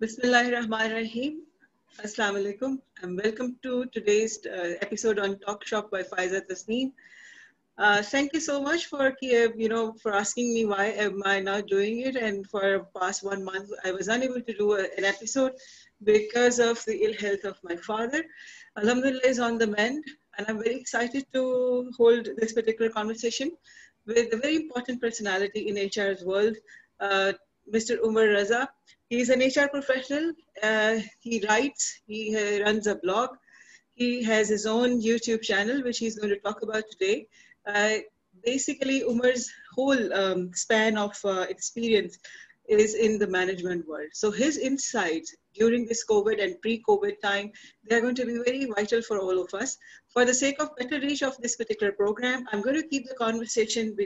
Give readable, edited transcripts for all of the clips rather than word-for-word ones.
Bismillahirrahmanirrahim. Assalamu alaikum and welcome to today's episode on Talk Shop by Faiza Tasneem. Thank you so much for for asking me why am I not doing it. And for past 1 month, I was unable to do an episode because of the ill health of my father. Alhamdulillah is on the mend, and I'm very excited to hold this particular conversation with a very important personality in HR's world, uh, Mr. Umar Raza. He's an HR professional. He writes. He runs a blog. He has his own YouTube channel, which he's going to talk about today. Uh, Basically, Umar's whole span of experience is in the management world. So his insights during this COVID and pre-COVID time, they're going to be very vital for all of us. For the sake of better reach of this particular program, I'm going to keep the conversation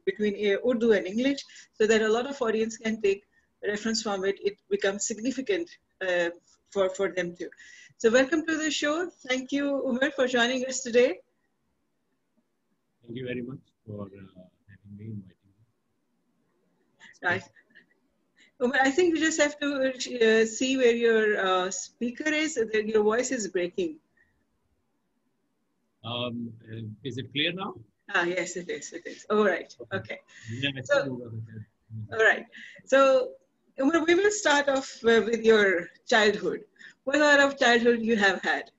between Urdu and English so that a lot of audience can take reference from it. It becomes significant for them too. So welcome to the show. Thank you, Umar, for joining us today. Thank you very much for having me, inviting me. Right. Umar, I think you just have to see where your speaker is. Your voice is breaking. Is it clear now? Yes, it is. It is. All right. Okay. Yeah, All right. So, Umar, we will start off with your childhood. What sort of childhood you have had?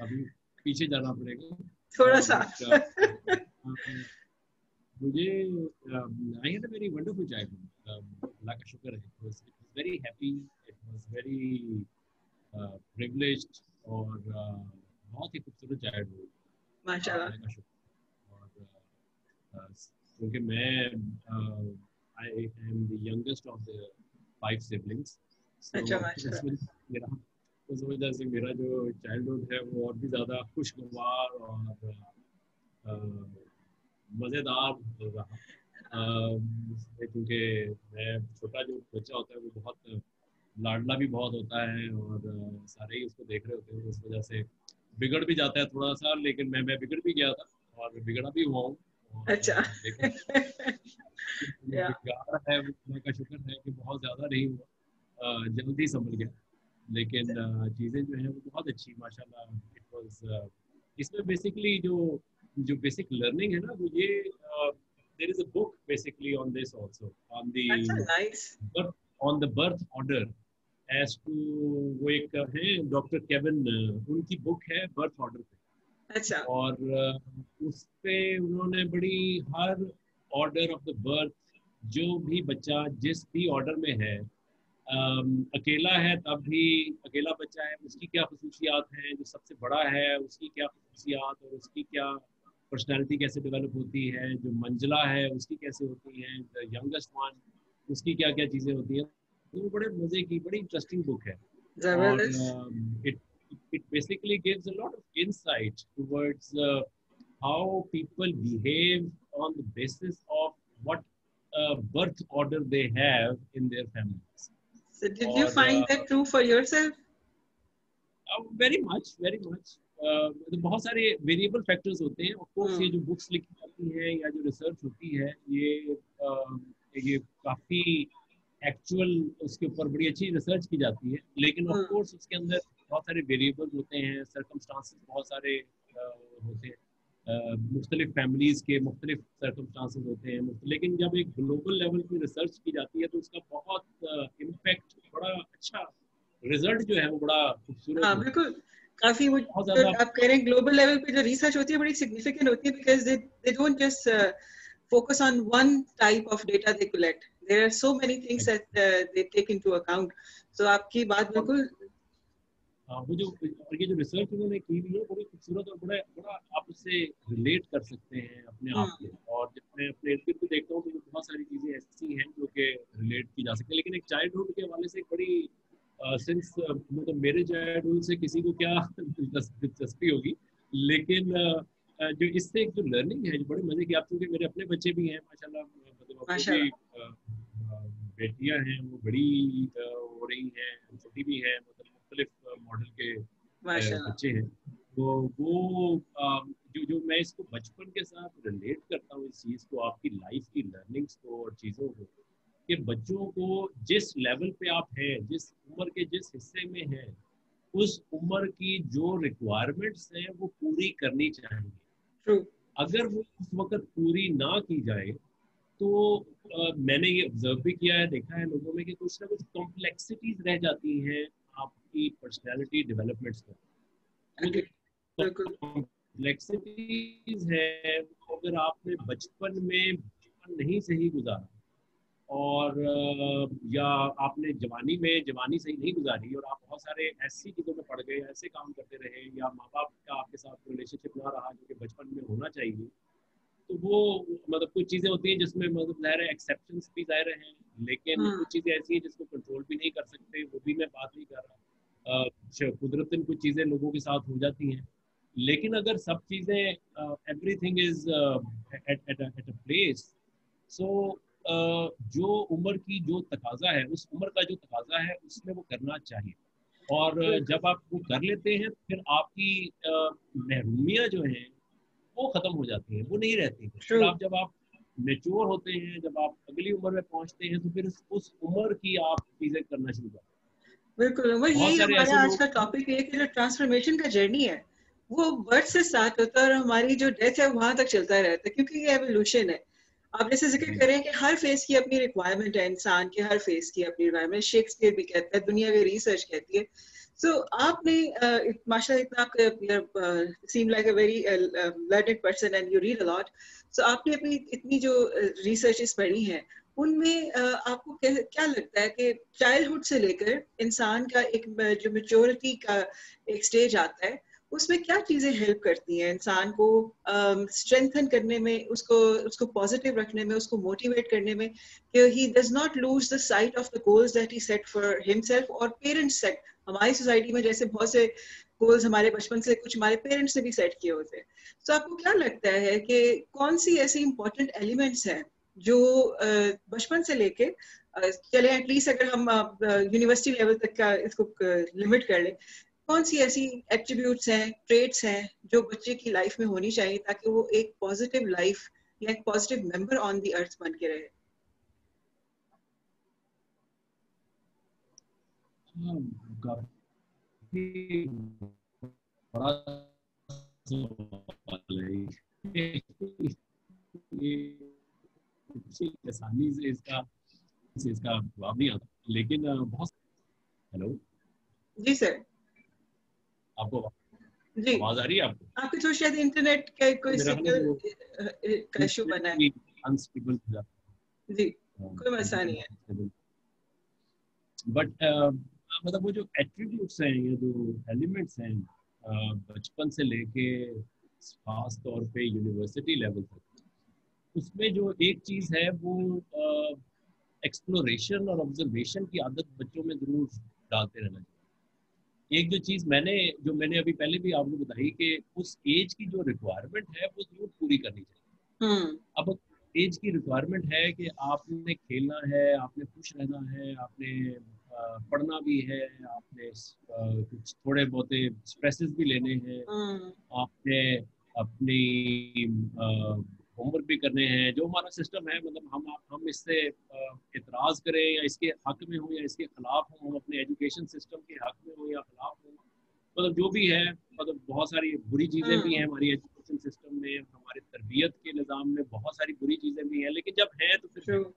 अभी पीछे जाना पड़ेगा थोड़ा सा. मुझे I had a very wonderful childhood. अल्लाह का शुक्र है. It was very happy. It was very privileged और बहुत ही खूबसूरत childhood. माशाल्लाह. अल्लाह का शुक्र. और क्योंकि मैं I am the youngest of the 5 siblings. अच्छा, माशाल्लाह. उस वजह से मेरा जो चाइल्डहुड है वो और भी ज़्यादा खुशगवार और मज़ेदार रहा, क्योंकि मैं छोटा जो बच्चा होता है वो बहुत लाडला भी बहुत होता है और सारे ही उसको देख रहे होते हैं. उस वजह से बिगड़ भी जाता है थोड़ा सा, लेकिन मैं बिगड़ भी गया था और बिगड़ा भी हुआ हूँ. अच्छा. बिगाड़ है अल्लाह का शुक्र है कि बहुत ज़्यादा नहीं हुआ, जल्दी संभल गया. लेकिन चीज़ें जो हैं वो बहुत अच्छी माशाल्लाह. इट वाज इसमें बेसिकली जो बेसिक लर्निंग है ना वो ये there is a book basically on this also on the birth order as to. वो एक है डॉक्टर केविन, उनकी बुक है बर्थ ऑर्डर पे. अच्छा. और उस पे उन्होंने बड़ी हर ऑर्डर ऑफ द बर्थ, जो भी बच्चा जिस भी ऑर्डर में है, अकेला है तब भी अकेला बच्चा है, उसकी क्या खसूसियात हैं, जो सबसे बड़ा है उसकी क्या खसूसियात और उसकी क्या पर्सनालिटी कैसे डेवलप होती है, जो मंजिला है उसकी कैसे होती है, द यंगेस्ट वन उसकी क्या क्या चीज़ें होती हैं. तो वो बड़े मज़े की बड़ी इंटरेस्टिंग बुक है. और it basically gives a lot of insight towards how people behave on the basis of what birth order they have in their families. So did you find that true for yourself? Very much, very much. तो बहुत सारे variable factors होते हैं. Of course ये जो books लिखी जाती हैं या जो रिसर्च होती है ये काफ़ी एक्चुअल उसके ऊपर बड़ी अच्छी रिसर्च की जाती है, लेकिन ऑफ कोर्स उसके अंदर बहुत सारे वेरिएबल्स होते हैं, सर्कमस्टांसेस बहुत सारे होते हैं, मुख्तलिफ फैमिलीज़ के मुख्तलिफ सर्कमस्टांसेस होते हैं. लेकिन जब एक ग्लोबल लेवल की रिसर्च की जाती है तो उसका बहुत इम्पैक्ट, बड़ा अच्छा रिजल्ट जो है वो बड़ा खूबसूरत. हाँ बिल्कुल. काफी वो आप कह रहे हैं ग्लोबल लेवल पे जो रिसर्च होती है बड़ी सिग्निफिकेंट होती है, because they don't just focus on one type of data they collect. There are so many things that they take into account. So आपकी बात बिल्कुल. वो जो ये जो रिसर्च उन्होंने की हुई है बड़ी खूबसूरत और बड़ा आप उससे रिलेट कर सकते हैं अपने आप को. और जब मैं अपने इर्द गिर्द देखता हूँ तो बहुत सारी चीज़ें ऐसी हैं जो कि रिलेट की जा सकती है. लेकिन एक चाइल्डहुड के हवाले से एक बड़ी सिंस मतलब मेरे चाइल्डहुड से किसी को क्या दिलचस्पी होगी, लेकिन जो इससे एक जो लर्निंग है जो बड़े मजे की. आप क्योंकि मेरे अपने बच्चे भी हैं माशाल्लाह, मतलब बेटियां हैं वो बड़ी हो रही हैं, छोटी भी है, मतलब मुख्तलिफ मॉडल के बच्चे हैं. तो वो जो मैं इसको बचपन के साथ रिलेट करता हूँ इस चीज़ को, आपकी लाइफ की लर्निंग्स को और चीज़ों को, कि बच्चों को जिस लेवल पे आप हैं, जिस उम्र के जिस हिस्से में हैं, उस उम्र की जो रिक्वायरमेंट्स हैं वो पूरी करनी चाहिए। ट्रू। अगर वो उस वक्त पूरी ना की जाए तो मैंने ये ऑब्जर्व भी किया है, देखा है लोगों में कि कुछ ना कुछ कॉम्प्लेक्सिटीज रह जाती हैं आपकी पर्सनालिटी डेवलपमेंट्स में। वो जो बिल्कुल। कॉम्प्लेक्सिटीज है, वो अगर आपने बचपन में बचपन नहीं सही गुजारा, और या आपने जवानी सही नहीं गुजारी और आप बहुत सारे ऐसी चीज़ों में पड़ गए, ऐसे काम करते रहे, या माँ बाप का आपके साथ रिलेशनशिप ना रहा जो कि बचपन में होना चाहिए, तो वो मतलब कुछ चीज़ें होती हैं जिसमें मतलब ज़ाहिर है एक्सेप्शंस भी ज़ाहिर हैं, लेकिन कुछ चीज़ें ऐसी हैं जिसको कंट्रोल भी नहीं कर सकते, वो भी मैं बात नहीं कर रहा। कुदरतन कुछ चीज़ें लोगों के साथ हो जाती हैं, लेकिन अगर सब चीज़ें everything is at a place, so जो उम्र की जो तकाजा है, उस उम्र का जो तकाजा है उसमें वो करना चाहिए। और बिल्कुल। जब आप वो कर लेते हैं फिर आपकी महरूमियाँ जो हैं वो खत्म हो जाती हैं, वो नहीं रहती हैं। ट्रू। फिर आप जब आप मेच्योर होते हैं, जब आप अगली उम्र में पहुंचते हैं, तो फिर उस उम्र की आप चीजें करना शुरू करते बिल्कुल, वो हैं। बहुत यही सारे हमारा ऐसे आज लोग का हैं। टॉपिक है कि जो ट्रांसफॉर्मेशन का जर्नी है वो बर्थ से स्टार्ट होता है और हमारी जो डेथ है वहां तक चलता रहता है, क्योंकि ये एवोल्यूशन है। आप जैसे जिक्र जी करें कि हर फेस की अपनी रिक्वायरमेंट है, इंसान के हर फेस की अपनी रिक्वायरमेंट, शेक्सपियर भी कहता है, दुनिया की रिसर्च कहती है। सो आपने माशाल्लाह इतना आप seem like a very learned person and you read a lot. So आपने अपनी इतनी जो रिसर्चेस पढ़ी हैं उनमें आपको क्या लगता है कि चाइल्डहुड से लेकर इंसान का एक जो मेच्योरिटी का एक स्टेज आता है उसमें क्या चीजें हेल्प करती हैं इंसान को स्ट्रेंथन करने में, उसको उसको पॉजिटिव रखने में, उसको मोटिवेट करने में, कि he does not lose the site of the goals that he set for himself और पेरेंट्स सेट। हमारी सोसाइटी में जैसे बहुत से गोल्स हमारे बचपन से कुछ हमारे पेरेंट्स ने भी सेट किए होते हैं। तो आपको क्या लगता है कि कौन सी ऐसी इंपॉर्टेंट एलिमेंट्स हैं जो बचपन से लेके चले एटलीस्ट अगर हम यूनिवर्सिटी लेवल तक का इसको लिमिट कर लें, कौन सी ऐसी एट्रीब्यूट्स हैं, ट्रेट्स हैं जो बच्चे की लाइफ में होनी चाहिए ताकि वो एक पॉजिटिव लाइफ या एक positive member on the earth बन के रहे? हाँ, काफी बड़ा सवाल है ये। किसी आसानी से इसका जवाब नहीं आता, लेकिन बहुत। हेलो, जी सर। आपको जी। आवाज आ रही है आपको? आपके थोड़ा शायद इंटरनेट का कोई मेरा ख्याल है सिग्नल वो का इशू बना है। अनस्टेबल हो जाता जी। है, कोई मसला नहीं है। बट मतलब वो जो एट्रीब्यूट्स हैं, ये जो एलिमेंट्स हैं, बचपन से लेके खास तौर पे यूनिवर्सिटी लेवल तक, उसमें जो एक चीज़ है वो एक्सप्लोरेशन और ऑब्जर्वेशन की आदत बच्चों में जरूर डालते रहना चाहिए। एक जो चीज़ मैंने अभी पहले भी आपको बताई कि उस एज की जो रिक्वायरमेंट है वो जरूर पूरी करनी चाहिए। हम्म। अब एज की रिक्वायरमेंट है कि आपने खेलना है, आपने खुश रहना है, आपने पढ़ना भी है, आपने कुछ थोड़े बहुत स्ट्रेसेस भी लेने हैं, हम्म। आपने अपनी होमवर्क भी करने हैं। जो हमारा सिस्टम है, मतलब हम इससे इतराज करें या इसके हक में हो या इसके खिलाफ हो, हम अपने एजुकेशन सिस्टम के हक में हो या खिलाफ हो, मतलब जो भी है, मतलब बहुत सारी बुरी चीज़ें भी हैं हम्म। हमारी एजुकेशन सिस्टम में, हमारे तरबियत के निज़ाम में बहुत सारी बुरी चीज़ें भी हैं, लेकिन जब है तो फिर है। ट्रू।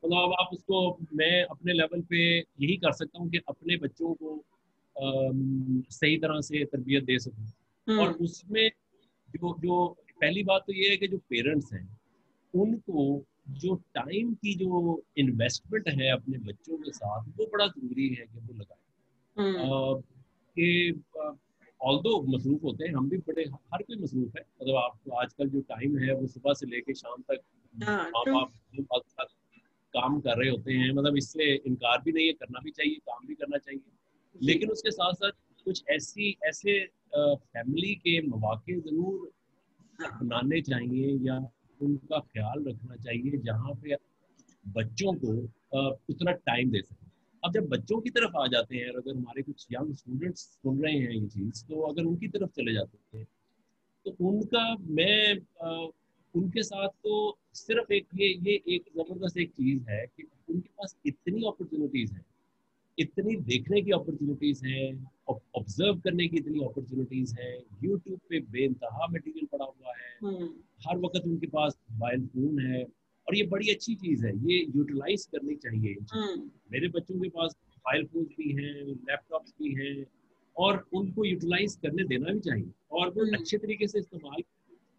मतलब अब आप उसको, मैं अपने लेवल पे यही कर सकता हूँ कि अपने बच्चों को सही तरह से तरबियत दे सकूँ। और हम्म। उसमें जो जो पहली बात तो ये है कि जो पेरेंट्स हैं उनको जो टाइम की जो इन्वेस्टमेंट है अपने बच्चों के साथ, वो बड़ा ज़रूरी है कि वो हम्म। लगाए। कि ऑल्दो मसरूफ होते हैं, हम भी बड़े, हर कोई मसरूफ है, मतलब आप आजकल जो टाइम है वो सुबह से लेके शाम तक हाँ। माँ ट्रू। बाप काम कर रहे होते हैं, मतलब इससे इनकार भी नहीं है, करना भी चाहिए, काम भी करना चाहिए। जी। लेकिन उसके साथ साथ कुछ ऐसे फैमिली के मौके ज़रूर हाँ। बनाने चाहिए या उनका ख्याल रखना चाहिए जहाँ पे बच्चों को उतना टाइम दे सकें। अब जब बच्चों की तरफ आ जाते हैं, और अगर हमारे कुछ यंग स्टूडेंट्स सुन रहे हैं ये चीज़, तो अगर उनकी तरफ चले जाते हैं तो उनका मैं उनके साथ तो सिर्फ ये एक जबरदस्त एक चीज है कि उनके पास इतनी अपॉर्चुनिटीज है, इतनी देखने की अपॉर्चुनिटीज हैं, ऑब्जर्व करने की इतनी अपॉर्चुनिटीज हैं, यूट्यूब पे बेइंतहा मटेरियल पड़ा हुआ है, हर वक्त उनके पास मोबाइल फोन है, और ये बड़ी अच्छी चीज है, ये यूटिलाइज करनी चाहिए। मेरे बच्चों के पास मोबाइल फोन भी हैं, लैपटॉप्स भी हैं, और उनको यूटिलाइज करने देना भी चाहिए, और वो अच्छे तरीके से इस्तेमाल,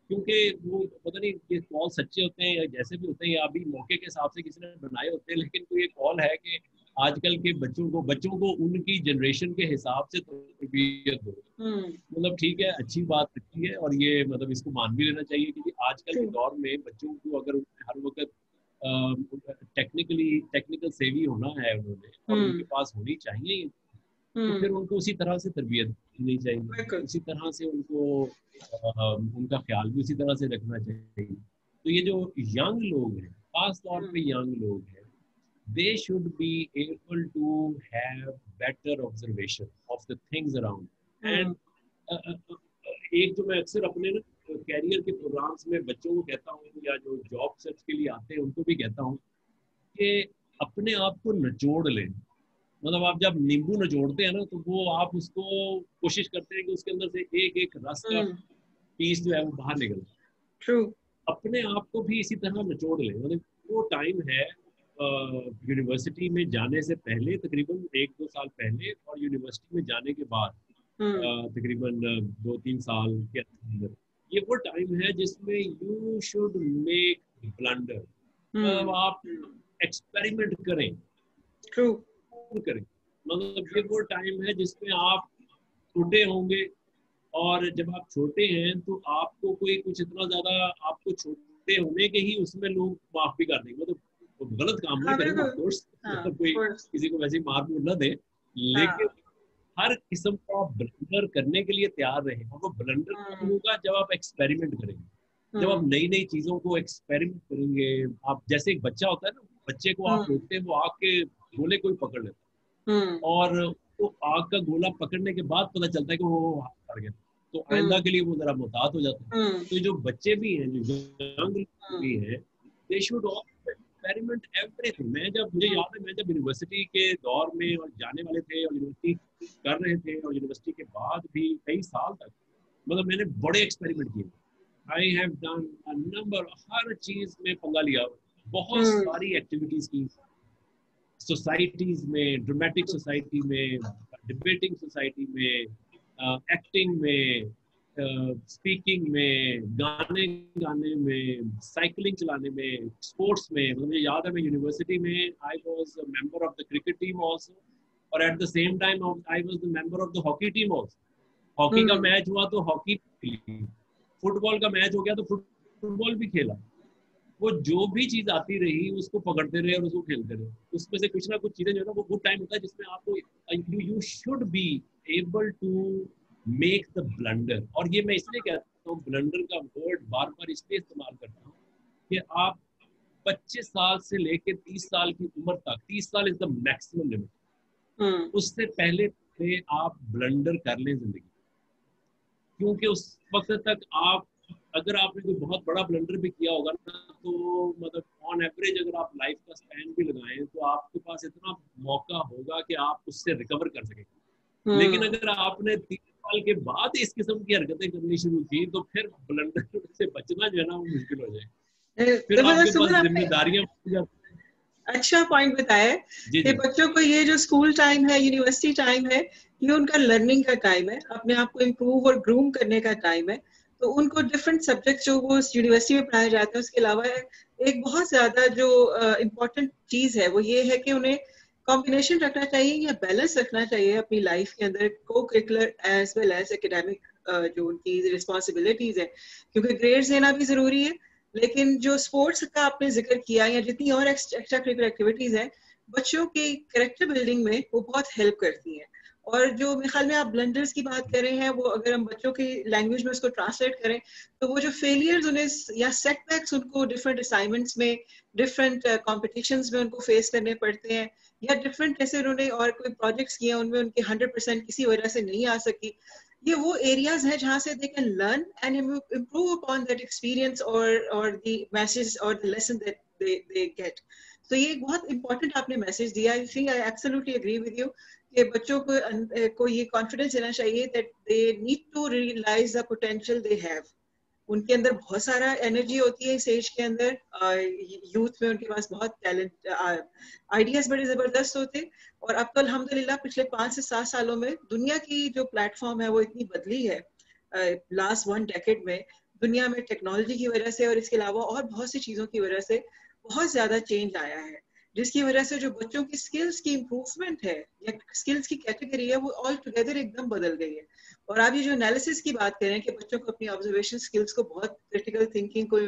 क्योंकि वो पता नहीं ये कॉल सच्चे होते हैं या जैसे भी होते हैं, या अभी मौके के हिसाब से किसी ने बनाए होते हैं, लेकिन तो ये कॉल है कि आजकल के बच्चों को उनकी जनरेशन के हिसाब से तरबियत दो। मतलब ठीक है, अच्छी बात अच्छी है, और ये मतलब इसको मान भी लेना चाहिए, क्योंकि आजकल के दौर में बच्चों को अगर हर वक्त टेक्निकल सेवी होना है उन्होंने, और उनके पास होनी चाहिए, तो फिर उनको उसी तरह से तरबियत देनी चाहिए, उसी तरह से उनको उनका ख्याल भी उसी तरह से रखना चाहिए। तो ये जो यंग लोग हैं, खास तौर पे यंग लोग हैं, they should be able to have better observation of the things around. And एक जो मैं अक्सर अपने कैरियर के प्रोग्राम्स में बच्चों को कहता हूँ, या जो जॉब सर्च के लिए आते हैं उनको भी कहता हूँ कि अपने आप को निचोड़ लें। मतलब आप जब नींबू निचोड़ते हैं ना, तो वो आप उसको कोशिश करते हैं कि उसके अंदर से एक एक रस का पीस जो है वो बाहर निकले। True. अपने आप को भी इसी तरह निचोड़ लें। मतलब वो टाइम है यूनिवर्सिटी में जाने से पहले, तकरीबन 1-2 साल पहले, और यूनिवर्सिटी में जाने के बाद तकरीबन 2-3 साल के अंदर, ये वो टाइम है जिसमें यू शुड मेक ब्लंडर। मतलब आप एक्सपेरिमेंट करें, करें। मतलब ये वो टाइम है जिसमें आप छोटे होंगे, और जब आप छोटे हैं तो आपको कोई कुछ इतना ज्यादा, आपको छोटे होने के ही उसमें लोग माफ भी कर देंगे, मतलब तो गलत काम नहीं करेंगे, ऑफ कोर्स, कोई किसी को वैसे मार मूर ना दे, लेकिन हर किस्म का ब्लंडर करने के लिए तैयार रहे। और वो ब्लंडर कब होगा? जब आप एक्सपेरिमेंट करेंगे, जब आप नई नई चीजों को एक्सपेरिमेंट करेंगे। आप जैसे एक बच्चा होता है ना, बच्चे को आप रोकते हैं, वो आग के गोले को ही पकड़ लेता है, और वो आग का गोला पकड़ने के बाद पता चलता है कि वो हाथ पड़ गया, तो आइंदा के लिए वो जरा मुहतात हो जाता है। तो जो बच्चे भी हैं, जो यंग भी हैं, दे शुड एक्सपेरिमेंट एवरीथिंग। मुझे याद है, मैं जब यूनिवर्सिटी के दौर में और जाने वाले थे और यूनिवर्सिटी कर रहे थे, और यूनिवर्सिटी के बाद भी कई साल तक मतलब मैंने बड़े एक्सपेरिमेंट किए। I have done a number, हर चीज में पंगा लिया, बहुत सारी एक्टिविटीज की, सोसाइटीज में, ड्रामेटिक सोसाइटी में, डिबेटिंग सोसाइटी में, एक्टिंग में, स्पीकिंग में, गाने में, साइकिलिंग चलाने में, स्पोर्ट्स में। मुझे याद है, मैं यूनिवर्सिटी में I was a member of the cricket team also, और at the same time I was the member of the hockey team also. Hockey का मैच हुआ तो हॉकी खेली, फुटबॉल का मैच हो गया तो फुटबॉल भी खेला। वो जो भी चीज आती रही उसको पकड़ते रहे और उसको खेलते रहे। उसमें से कुछ ना कुछ चीजें जो है ना, वो गुड टाइम होता है जिसमें आपको you should be able to make the blunder. और ये मैं इसलिए कहता हूँ, ब्लंडर का वर्ड बार बार इसलिए इस्तेमाल करता हूँ कि आप 25 साल से लेकर 30 साल की उम्र तक, 30 साल इज द मैक्सिमम लिमिट, उससे पहले आप ब्लंडर कर लें जिंदगी, क्योंकि उस वक्त तक आप, अगर आपने कोई बहुत बड़ा ब्लंडर भी किया होगा ना, तो मतलब ऑन एवरेज अगर आप लाइफ का स्पैन भी लगाएं तो आपके पास इतना मौका होगा कि आप उससे रिकवर कर सकेंगे। लेकिन अगर आपने 3 साल के बाद इस किस्म की हरकतें करनी शुरू की, तो फिर ब्लंडर से बचना जो है ना, वो मुश्किल हो जाए। फिर आपके पास जिम्मेदारियां। अच्छा पॉइंट बताया कि बच्चों को ये जो स्कूल टाइम है, यूनिवर्सिटी टाइम है, ये उनका लर्निंग का टाइम है, अपने आप को इम्प्रूव और ग्रूम करने का टाइम है। तो उनको डिफरेंट सब्जेक्ट जो वो यूनिवर्सिटी में पढ़ाए जाते हैं, उसके अलावा एक बहुत ज्यादा जो इम्पोर्टेंट चीज है वो ये है कि उन्हें कॉम्बिनेशन रखना चाहिए या बैलेंस रखना चाहिए अपनी लाइफ के अंदर, co curricular as well as academic जो उनकी रिस्पॉन्सिबिलिटीज है, क्योंकि ग्रेड्स देना भी जरूरी है, लेकिन जो स्पोर्ट्स का आपने जिक्र किया या जितनी और एक्स्ट्रा करिकुलर एक्टिविटीज हैं, बच्चों की कैरेक्टर बिल्डिंग में वो बहुत हेल्प करती हैं। और जो मेरे ख्याल में आप ब्लंडर्स की बात कर रहे हैं, वो अगर हम बच्चों की लैंग्वेज में उसको ट्रांसलेट करें, तो वो जो फेलियर्स उन्हें या सेटबैक्स उनको डिफरेंट असाइनमेंट्स में, डिफरेंट कॉम्पिटिशन्स में उनको फेस करने पड़ते हैं, या डिफरेंट जैसे उन्होंने और कोई प्रोजेक्ट्स किए उनमें उनके 100% किसी वजह से नहीं आ सकी, ये वो एरियाज हैं जहाँ से they can learn and improve upon that experience और द मैसेज और the lesson that they get. तो ये एक बहुत इंपॉर्टेंट आपने मैसेज दिया. I think I absolutely agree with you कि बच्चों को ये कॉन्फिडेंस देना चाहिए that they need to realize the potential they have. उनके अंदर बहुत सारा एनर्जी होती है इस एज के अंदर. यूथ में उनके पास बहुत टैलेंट, आइडियाज बड़े जबरदस्त होते. और अब तो अल्हम्दुलिल्लाह पिछले 5 से 7 सालों में दुनिया की जो प्लेटफॉर्म है वो इतनी बदली है लास्ट 1 डेकेड में. दुनिया में टेक्नोलॉजी की वजह से और इसके अलावा और बहुत सी चीज़ों की वजह से बहुत ज़्यादा चेंज आया है, जिसकी वजह से जो बच्चों की स्किल्स की इम्प्रूवमेंट है या स्किल्स की कैटेगरी है वो ऑल टुगेदर एकदम बदल गई है. और आप ये जो एनालिसिस की बात करें कि बच्चों को अपनी ऑब्जर्वेशन स्किल्स को बहुत क्रिटिकल थिंकिंग को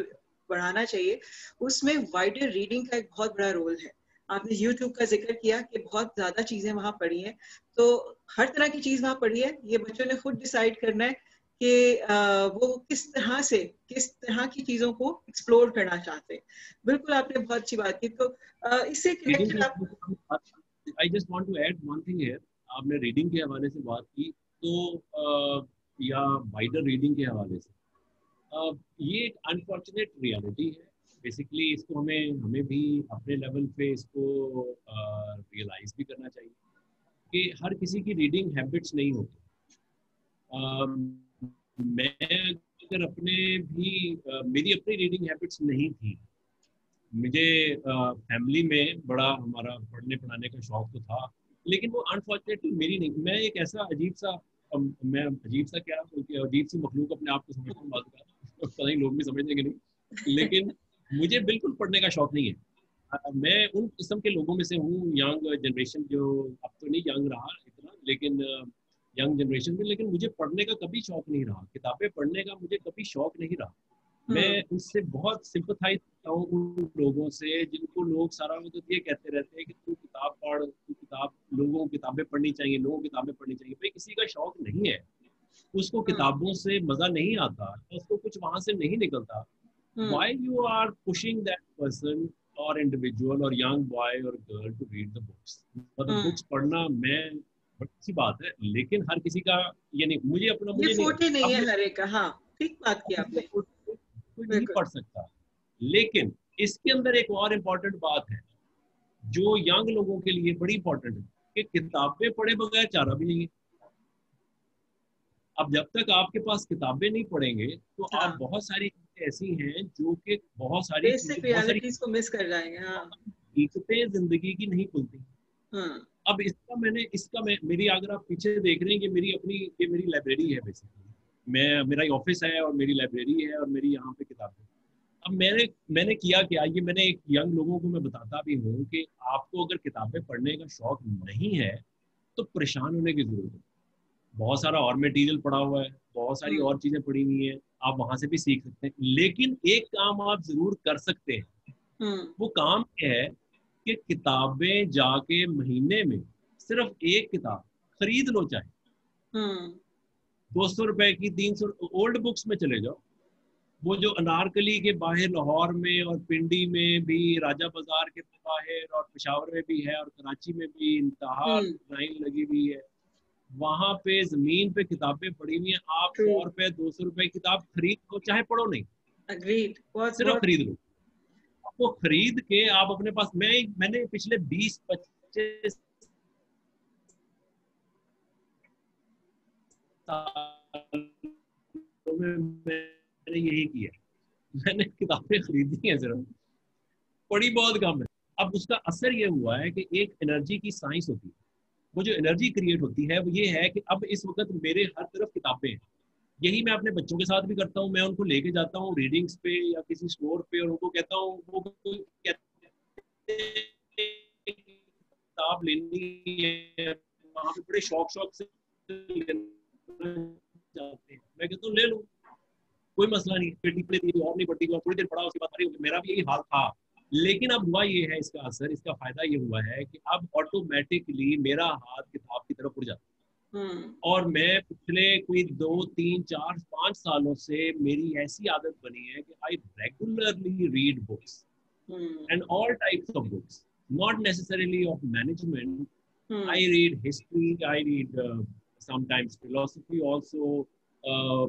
बढ़ाना चाहिए, उसमें वाइडर रीडिंग का एक बहुत बड़ा रोल है. आपने YouTube का जिक्र किया कि बहुत ज्यादा चीजें वहां पढ़ी हैं, तो हर तरह की चीज वहां पढ़ी है. ये बच्चों ने खुद डिसाइड करना है कि वो किस तरह की चीजों को एक्सप्लोर करना चाहते हैं. बिल्कुल आपने बहुत अच्छी बात की. तो इससे रीडिंग कनेक्टेड आप. के I just want to add one thing here. आपने रीडिंग के हवाले से बात की तो या वाइडर रीडिंग के हवाले से ये एक अनफॉर्चुनेट रियलिटी है. बेसिकली इसको हमें भी अपने लेवल पे इसको रियलाइज भी करना चाहिए कि हर किसी की रीडिंग हैबिट्स नहीं होती. मैं अगर मेरी अपनी रीडिंग हैबिट्स नहीं थी. मुझे फैमिली में बड़ा हमारा पढ़ने पढ़ाने का शौक तो था, लेकिन वो अनफॉर्चुनेटली मेरी नहीं. मैं एक ऐसा मैं अजीब सा क्या अजीब सी मखलूक अपने आप को समझता हूँ. बात का पता नहीं लोग भी समझते कि नहीं, लेकिन मुझे बिल्कुल पढ़ने का शौक नहीं है. मैं उन किस्म के लोगों में से हूँ, यंग जनरेशन जो अब तो नहीं यंग रहा इतना, लेकिन यंग जनरेशन में, लेकिन मुझे पढ़ने का कभी शौक नहीं रहा. किताबें पढ़ने का मुझे कभी शौक नहीं रहा. मैं उससे बहुत सिंपथाइज करता हूँ उन लोगों से जिनको लोग सारा वक्त ये कहते रहते हैं कि तू किताब पढ़, तू लोगों को किताबें पढ़नी चाहिए, लोगों को किताबें पढ़नी चाहिए. भाई किसी का शौक नहीं है, उसको किताबों से मजा नहीं आता, उसको कुछ वहां से नहीं निकलता. Why you are pushing that person or individual or young boy or girl to read the books? मतलब बुक्स पढ़ना बड़ी अच्छी बात है, लेकिन हर किसी का ये नहीं. मुझे नहीं फोर्टे नहीं है अब हर एक का. हाँ, ठीक बात की आपने. कोई नहीं पढ़ सकता. लेकिन इसके अंदर एक और इम्पोर्टेंट बात है जो यंग लोगों के लिए बड़ी इंपॉर्टेंट है कि किताबें पढ़े बगैर चारा भी नहीं है. अब जब तक आपके पास किताबें नहीं पढ़ेंगे तो आप बहुत सारी चीजें ऐसी हैं जो कि बहुत सारी बेसिक रियलिटीज को मिस कर जाएंगे. हाँ, हकीकतें जिंदगी की नहीं खुलती. अब मेरी अगर आप पीछे देख रहे हैं कि ये मेरी लाइब्रेरी है. बेसिकली मेरा ऑफिस है और मेरी लाइब्रेरी है और मेरी यहाँ पे किताबें. अब मैंने किया क्या, ये मैंने एक यंग लोगों को मैं बताता भी हूँ कि आपको अगर किताबें पढ़ने का शौक नहीं है तो परेशान होने की जरूरत है. बहुत सारा और मटेरियल पड़ा हुआ है, बहुत सारी और चीजें पड़ी हुई हैं, आप वहां से भी सीख सकते हैं. लेकिन एक काम आप जरूर कर सकते हैं. वो काम क्या है कि किताबें जाके महीने में सिर्फ एक किताब खरीद लो. चाहे 200 रुपए की, 300, ओल्ड बुक्स में चले जाओ. वो जो अनारकली के बाहर लाहौर में और पिंडी में भी, राजा बाजार के बाहर और पेशावर में भी है और कराची में भी इंतहा लाइन लगी हुई है, वहां पे जमीन पे किताबें पड़ी हुई हैं. आप 100 रुपए 200 रुपए किताब खरीद लो, चाहे पढ़ो नहीं. अग्रीड. सिर्फ खरीद लो. आपको खरीद के आप अपने पास, मैंने पिछले 20-25 मैंने यही किया. मैंने किताबें खरीदी हैं, सिर्फ पढ़ी बहुत कम है. अब उसका असर ये हुआ है कि एक एनर्जी की साइंस होती है. वो जो एनर्जी क्रिएट होती है वो ये है कि अब इस वक्त मेरे हर तरफ किताबें हैं. यही मैं अपने बच्चों के साथ भी करता हूँ. मैं उनको लेके जाता हूँ रीडिंग्स पे या किसी स्टोर पे और उनको कहता हूँ, वो कहते हैं किताब लेनी है, वहाँ पे बड़े शौक से जाते हैं. मैं कहता हूँ ले लो, कोई मसला नहीं, पेटी पे और नहीं पड़ती, थोड़ी देर पढ़ा उसके बाद. मेरा भी यही हाल था. लेकिन अब हुआ ये है, इसका असर, इसका फायदा ये हुआ है कि अब ऑटोमेटिकली मेरा हाथ किताब की तरफ उड़ जाता है. और मैं पिछले कोई 2-3-4-5 सालों से मेरी ऐसी आदत बनी है कि आई regularly read books and all types of books, not necessarily of management. I read history, I read sometimes philosophy also,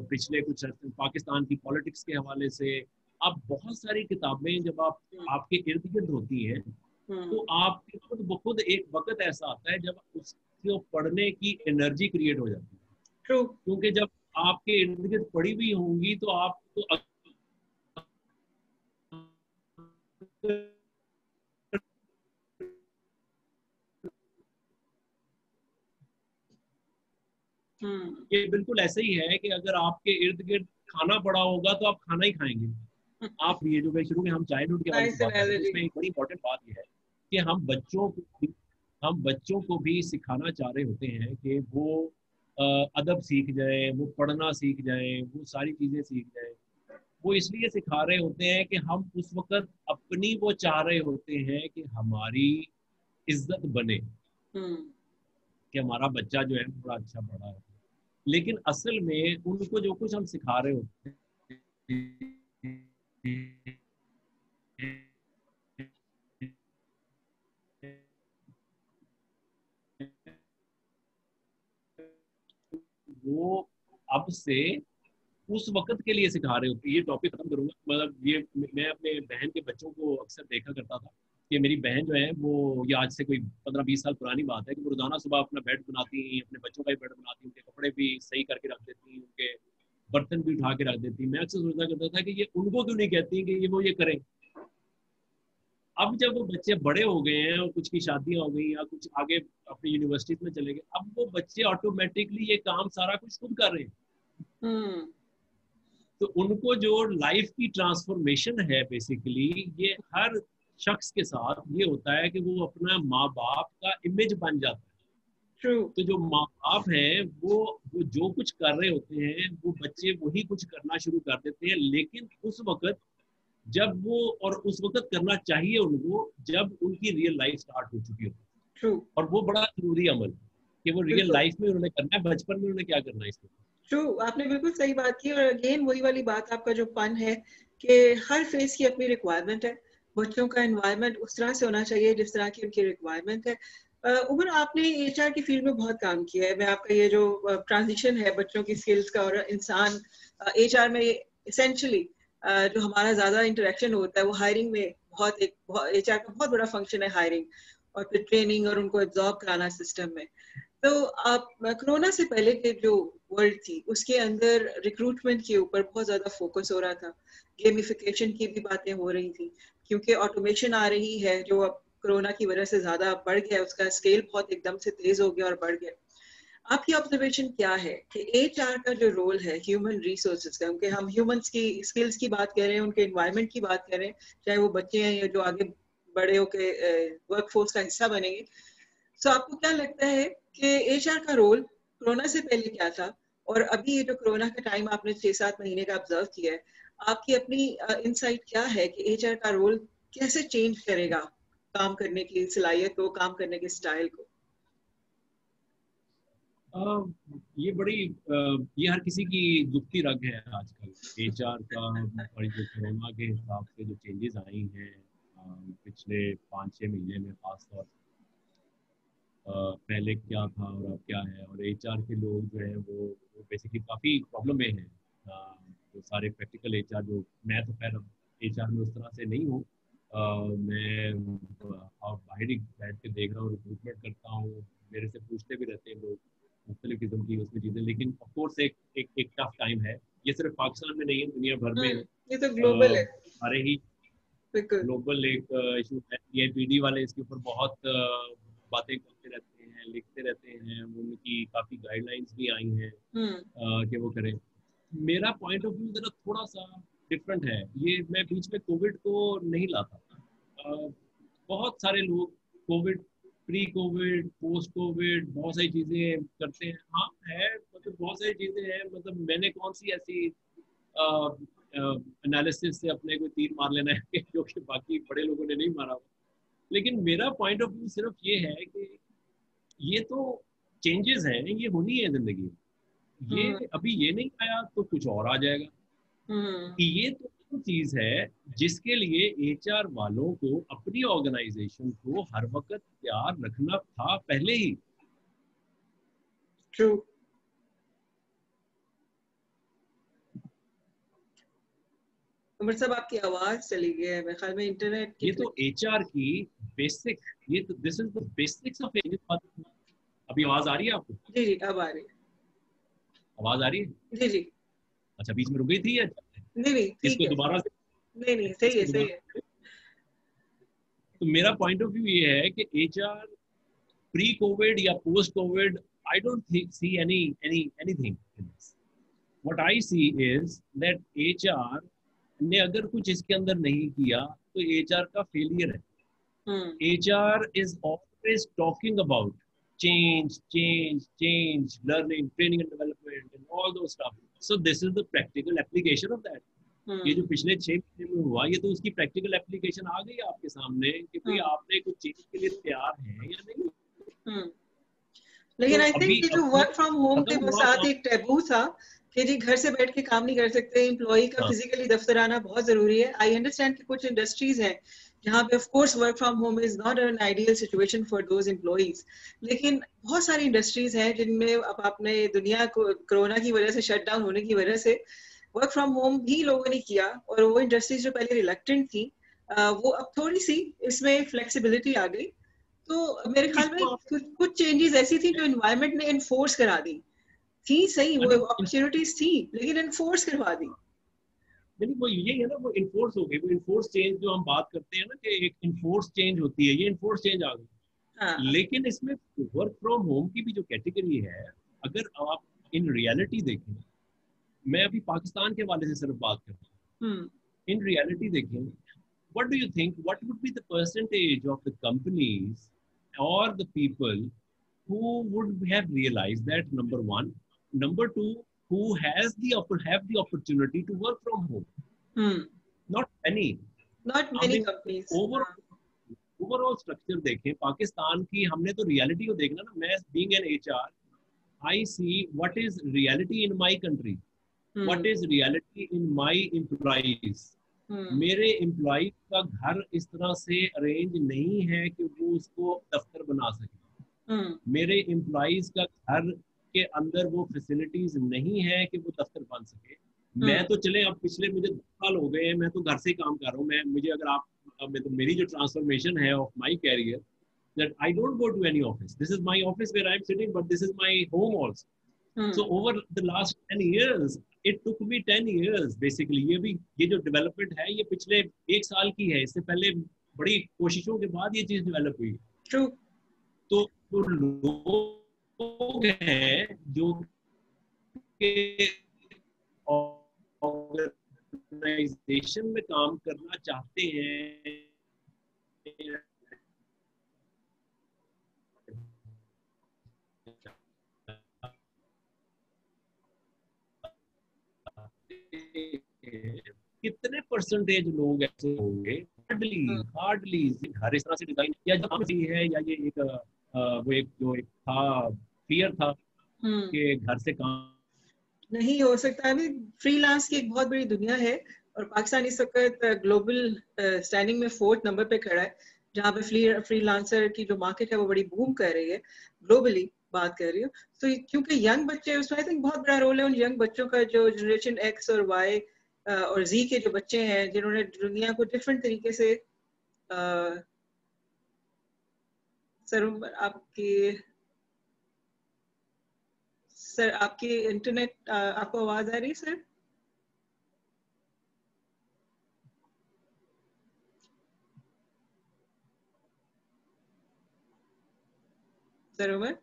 पिछले कुछ पाकिस्तान की पॉलिटिक्स के हवाले से। आप बहुत सारी किताबें जब आप आपके इर्द गिर्द होती हैं तो आपके खुद ब खुद एक वक्त ऐसा आता है जब उसको पढ़ने की एनर्जी क्रिएट हो जाती है। ट्रू। क्योंकि जब आपके इर्द गिर्द पड़ी हुई होंगी तो आपको ये बिल्कुल ऐसे ही है कि अगर आपके इर्द गिर्द खाना पड़ा होगा तो आप खाना ही खाएंगे। आप ये जो मैं शुरू में हम चाइल्डहुड के हवाले से नाइस बात कर रहे थे, एनालॉजी। उसमें एक बड़ी इंपॉर्टेंट बात यह है कि हम बच्चों को भी सिखाना चाह रहे होते हैं कि वो अदब सीख जाए, वो पढ़ना सीख जाए, वो सारी चीजें सीख जाए। वो इसलिए सिखा रहे होते हैं कि हम उस वक्त अपनी वो चाह रहे होते हैं कि हमारी इज्जत बने, कि हमारा बच्चा जो है थोड़ा अच्छा पढ़ा है। लेकिन असल में उनको जो कुछ हम सिखा रहे होते हैं वो अब से उस वक्त के लिए सिखा रहे होते हैं। ये टॉपिक खत्म करूंगा, मतलब ये मैं अपने बहन के बच्चों को अक्सर देखा करता था कि मेरी बहन जो है वो, ये आज से कोई 15-20 साल पुरानी बात है, कि वो रोजाना सुबह अपना बेड बनाती, अपने बच्चों का भी बेड बनाती, उनके कपड़े भी सही करके रख देती, उनके बर्तन भी उठा के रख देती। मैं अक्सर सोचा करता था कि ये उनको क्यों नहीं कहती कि ये वो ये करें। अब जब वो बच्चे बड़े हो गए हैं और कुछ की शादियां हो गई या कुछ आगे अपनी यूनिवर्सिटीज में चले गए, अब वो बच्चे ऑटोमेटिकली ये काम सारा कुछ खुद कर रहे हैं। तो उनको जो लाइफ की ट्रांसफॉर्मेशन है बेसिकली, ये हर शख्स के साथ ये होता है कि वो अपना माँ बाप का इमेज बन जाता है। ट्रू। तो जो माँ बाप हैं वो जो कुछ कर रहे होते हैं वो बच्चे वही कुछ करना शुरू कर देते हैं, लेकिन उस वक्त जब वो, और उस वक्त करना चाहिए उनको जब उनकी रियल लाइफ स्टार्ट हो चुकी हो। ट्रू। और वो बड़ा जरूरी अमल कि वो रियल बिल्कुल लाइफ में उन्होंने करना है, बचपन में उन्होंने क्या करना है इसमें। ट्रू। आपने बिल्कुल सही बात की। और अगेन वही वाली बात, आपका जो पन है कि हर फेज की अपनी रिक्वायरमेंट है। बच्चों का एनवायरनमेंट उस तरह से होना चाहिए जिस तरह की उनकी रिक्वायरमेंट है। उमर, आपने एचआर की फील्ड में बहुत काम किया है। मैं आपका ये जो ट्रांजिशन है बच्चों की स्किल्स का और इंसान एचआर में इसेंशली जो हमारा ज्यादा इंटरेक्शन होता है वो हायरिंग में, बहुत एक एचआर का बहुत बड़ा फंक्शन है हायरिंग और फिर ट्रेनिंग और उनको एब्जॉर्ब कराना सिस्टम में। तो आप कोरोना से पहले के जो वर्ल्ड थी उसके अंदर रिक्रूटमेंट के ऊपर बहुत ज्यादा फोकस हो रहा था, गेमिफिकेशन की भी बातें हो रही थी क्योंकि ऑटोमेशन आ रही है जो अब कोरोना की वजह से ज्यादा बढ़ गया, उसका स्केल बहुत एकदम से तेज हो गया और बढ़ गया। आपकी ऑब्जर्वेशन क्या है कि एचआर का जो रोल है ह्यूमन रिसोर्सेज का, क्योंकि हम ह्यूमंस की स्किल्स की बात कर रहे हैं, उनके एनवायरनमेंट की बात कर रहे हैं, चाहे वो बच्चे हैं या जो आगे बड़े होके वर्कफोर्स का हिस्सा बनेंगे। तो आपको क्या लगता है कि एचआर का रोल कोरोना से पहले क्या था और अभी ये जो कोरोना का टाइम आपने 6-7 महीने का ऑब्जर्व किया है, आपकी अपनी इनसाइट क्या है कि एचआर का रोल कैसे चेंज करेगा काम करने की सलाहियत को, काम करने के स्टाइल को? ये बड़ी ये हर किसी की दुखती रग है आजकल एचआर का। और जो कोरोना के हिसाब से जो चेंजेस आई हैं पिछले 5-6 महीने में खासतौर, पहले क्या था और अब क्या है, और एचआर के लोग जो हैं वो बेसिकली काफ़ी प्रॉब्लम में हैं। तो सारे प्रैक्टिकल एचआर जो, मैं तो खैर एचआर में उस तरह से नहीं हूँ, मैं बाहर ही बैठ के देख रहा हूँ, रिक्रूटमेंट करता हूँ, मेरे से पूछते भी रहते हैं लोग मुख्तलिफ किस्म की उसमें चीज़ें। लेकिन ऑफकोर्स एक टफ टाइम है, ये सिर्फ पाकिस्तान में नहीं है, दुनिया भर में ये तो ग्लोबल है। सारे ही बिल्कुल। ग्लोबल एक इशू है। पीडी वाले इसके ऊपर बहुत बातें करते रहते हैं, लिखते रहते हैं, उनकी काफ़ी गाइडलाइंस भी आई हैं कि वो करें। मेरा पॉइंट ऑफ व्यू जरा थोड़ा सा डिफरेंट है। ये मैं बीच में कोविड को नहीं लाता। बहुत सारे लोग Covid, pre Covid, post Covid बहुत सारी चीज़ें करते हैं। हाँ है, मतलब बहुत सारी चीज़ें हैं, मतलब मैंने कौन सी ऐसी एनालिसिस से अपने को तीर मार लेना है जो कि बाकी बड़े लोगों ने नहीं मारा। लेकिन मेरा पॉइंट ऑफ व्यू सिर्फ ये है कि ये तो चेंजेस हैं, ये होनी है जिंदगी में। ये अभी ये नहीं आया तो कुछ और आ जाएगा। ये तो चीज है जिसके लिए एचआर वालों को अपनी ऑर्गेनाइजेशन को हर वक्त तैयार रखना था पहले ही। ट्रू। उमर साहब आपकी आवाज चली गई है, मेरे ख्याल में इंटरनेट की ये तो एचआर की बेसिक, ये तो this is the basics of HR. अभी आवाज आ रही है आपको? जी जी अब आ रही आवाज आ रही है? है। जी जी अच्छा, बीच में रुक गई थी या नहीं नहीं ठीक इसको है। दोबारा से? नहीं नहीं सही है इसको सही दोबारा है। से? तो मेरा पॉइंट ऑफ व्यू ये है कि एचआर प्री कोविड या post covid, I don't see anything in this. What I see is that HR ने अगर कुछ इसके अंदर नहीं किया तो एचआर का फेलियर है। हम्म HR is always talking about change, learning, training and development, and all those stuff. So this is the practical application of that. ये जो हम्म पिछले 6 महीने में हुआ, ये तो उसकी प्रैक्टिकल एप्लीकेशन आ गई आपके सामने कि भाई हम्म आपने कुछ चीज के लिए तैयार है या नहीं। हम्म तो लेकिन आई थिंक अभी ये जो अभी वर्क फ्रॉम होम के खत्म हुआ साथ काम। एक टैबू था कि जी घर से बैठ के काम नहीं कर सकते, एम्प्लॉय का हाँ, फिजिकली दफ्तर आना बहुत जरूरी है। आई अंडरस्टैंड कि कुछ इंडस्ट्रीज हैं जहाँ पे of course work from home is not an ideal situation for those employees, लेकिन बहुत सारी इंडस्ट्रीज हैं जिनमें अब आपने दुनिया को कोरोना की वजह से शट डाउन होने की वजह से वर्क फ्रॉम होम भी लोगों ने किया, और वो इंडस्ट्रीज जो पहले रिलक्टेंट थी वो अब थोड़ी सी इसमें फ्लेक्सिबिलिटी आ गई। तो मेरे ख्याल में इसको आप कुछ चेंजेस ऐसी थी जो एनवायरनमेंट ने इन्फोर्स करा दी थी, सही वो अपॉर्चुनिटीज थी लेकिन इन्फोर्स करवा दी। नहीं, वो यही है ना, वो इन्फोर्स हो गई। वो इन्फोर्स चेंज जो हम बात करते हैं ना कि एक इन्फोर्स चेंज होती है, ये इन्फोर्स चेंज आ गई। हाँ लेकिन इसमें वर्क फ्रॉम होम की भी जो कैटेगरी है, अगर आप इन रियलिटी देखें, मैं अभी पाकिस्तान के हवाले से सिर्फ बात कर रहा हम्म हूँ। इन रियलिटी देखें, what do you think what would be the percentage of the companies और the people who would have realized that, number one, number two, who has have the opportunity to work from home? Hmm Not many. Not I many mean, companies. Overall structure देखें पाकिस्तान की, हमने तो reality को देखना ना। मैं being an HR, I see what is reality in my country, what hmm is reality in my employees. हम्म मेरे एम्प्लॉय का घर इस तरह से अरेंज नहीं है कि वो उसको दफ्तर बना सके। हम्म मेरे एम्प्लॉइज का घर के अंदर वो फैसिलिटीज नहीं है कि वो दफ्तर बन सके। मैं हम्म तो चले, अब पिछले मुझे 2 साल हो गए हैं, मैं तो घर से काम कर रहा हूँ। मैं मुझे अगर आप तो मेरी जो ट्रांसफॉर्मेशन है of my career, that I don't go to any office, this is my office where I am sitting, but this is my home also. So hmm over the last 10 years, it took me 10 years basically. ये जो development है ये पिछले 1 साल की है, इससे पहले बड़ी कोशिशों के बाद ये चीज डेवलप हुई। ट्रू। तो लोग हैं जो कि ऑर्गेनाइजेशन में काम करना चाहते हैं, कितने परसेंटेज लोग ऐसे होंगे? Hardly hardly. घर इस तरह से डिजाइन या जब है, या ये एक वो एक जो एक था, फियर था हम्म कि घर से काम। नहीं हो सकता। अभी फ्रीलांस की एक बहुत बड़ी दुनिया है और पाकिस्तान इस वक्त ग्लोबल स्टैंडिंग में 4th नंबर पे खड़ा है, जहाँ पे फ्रीलांसर की जो मार्केट है वो बड़ी बूम कर रही है, ग्लोबली बात कर रही हूँ। तो क्योंकि यंग बच्चे उसमें आई थिंक बहुत बड़ा रोल है उन यंग बच्चों का जो जनरेशन एक्स और वाई और जी के जो बच्चे हैं जिन्होंने दुनिया को डिफरेंट तरीके से सर आपकी सर आपकी इंटरनेट आपको आवाज आ रही है सर? सर उमर?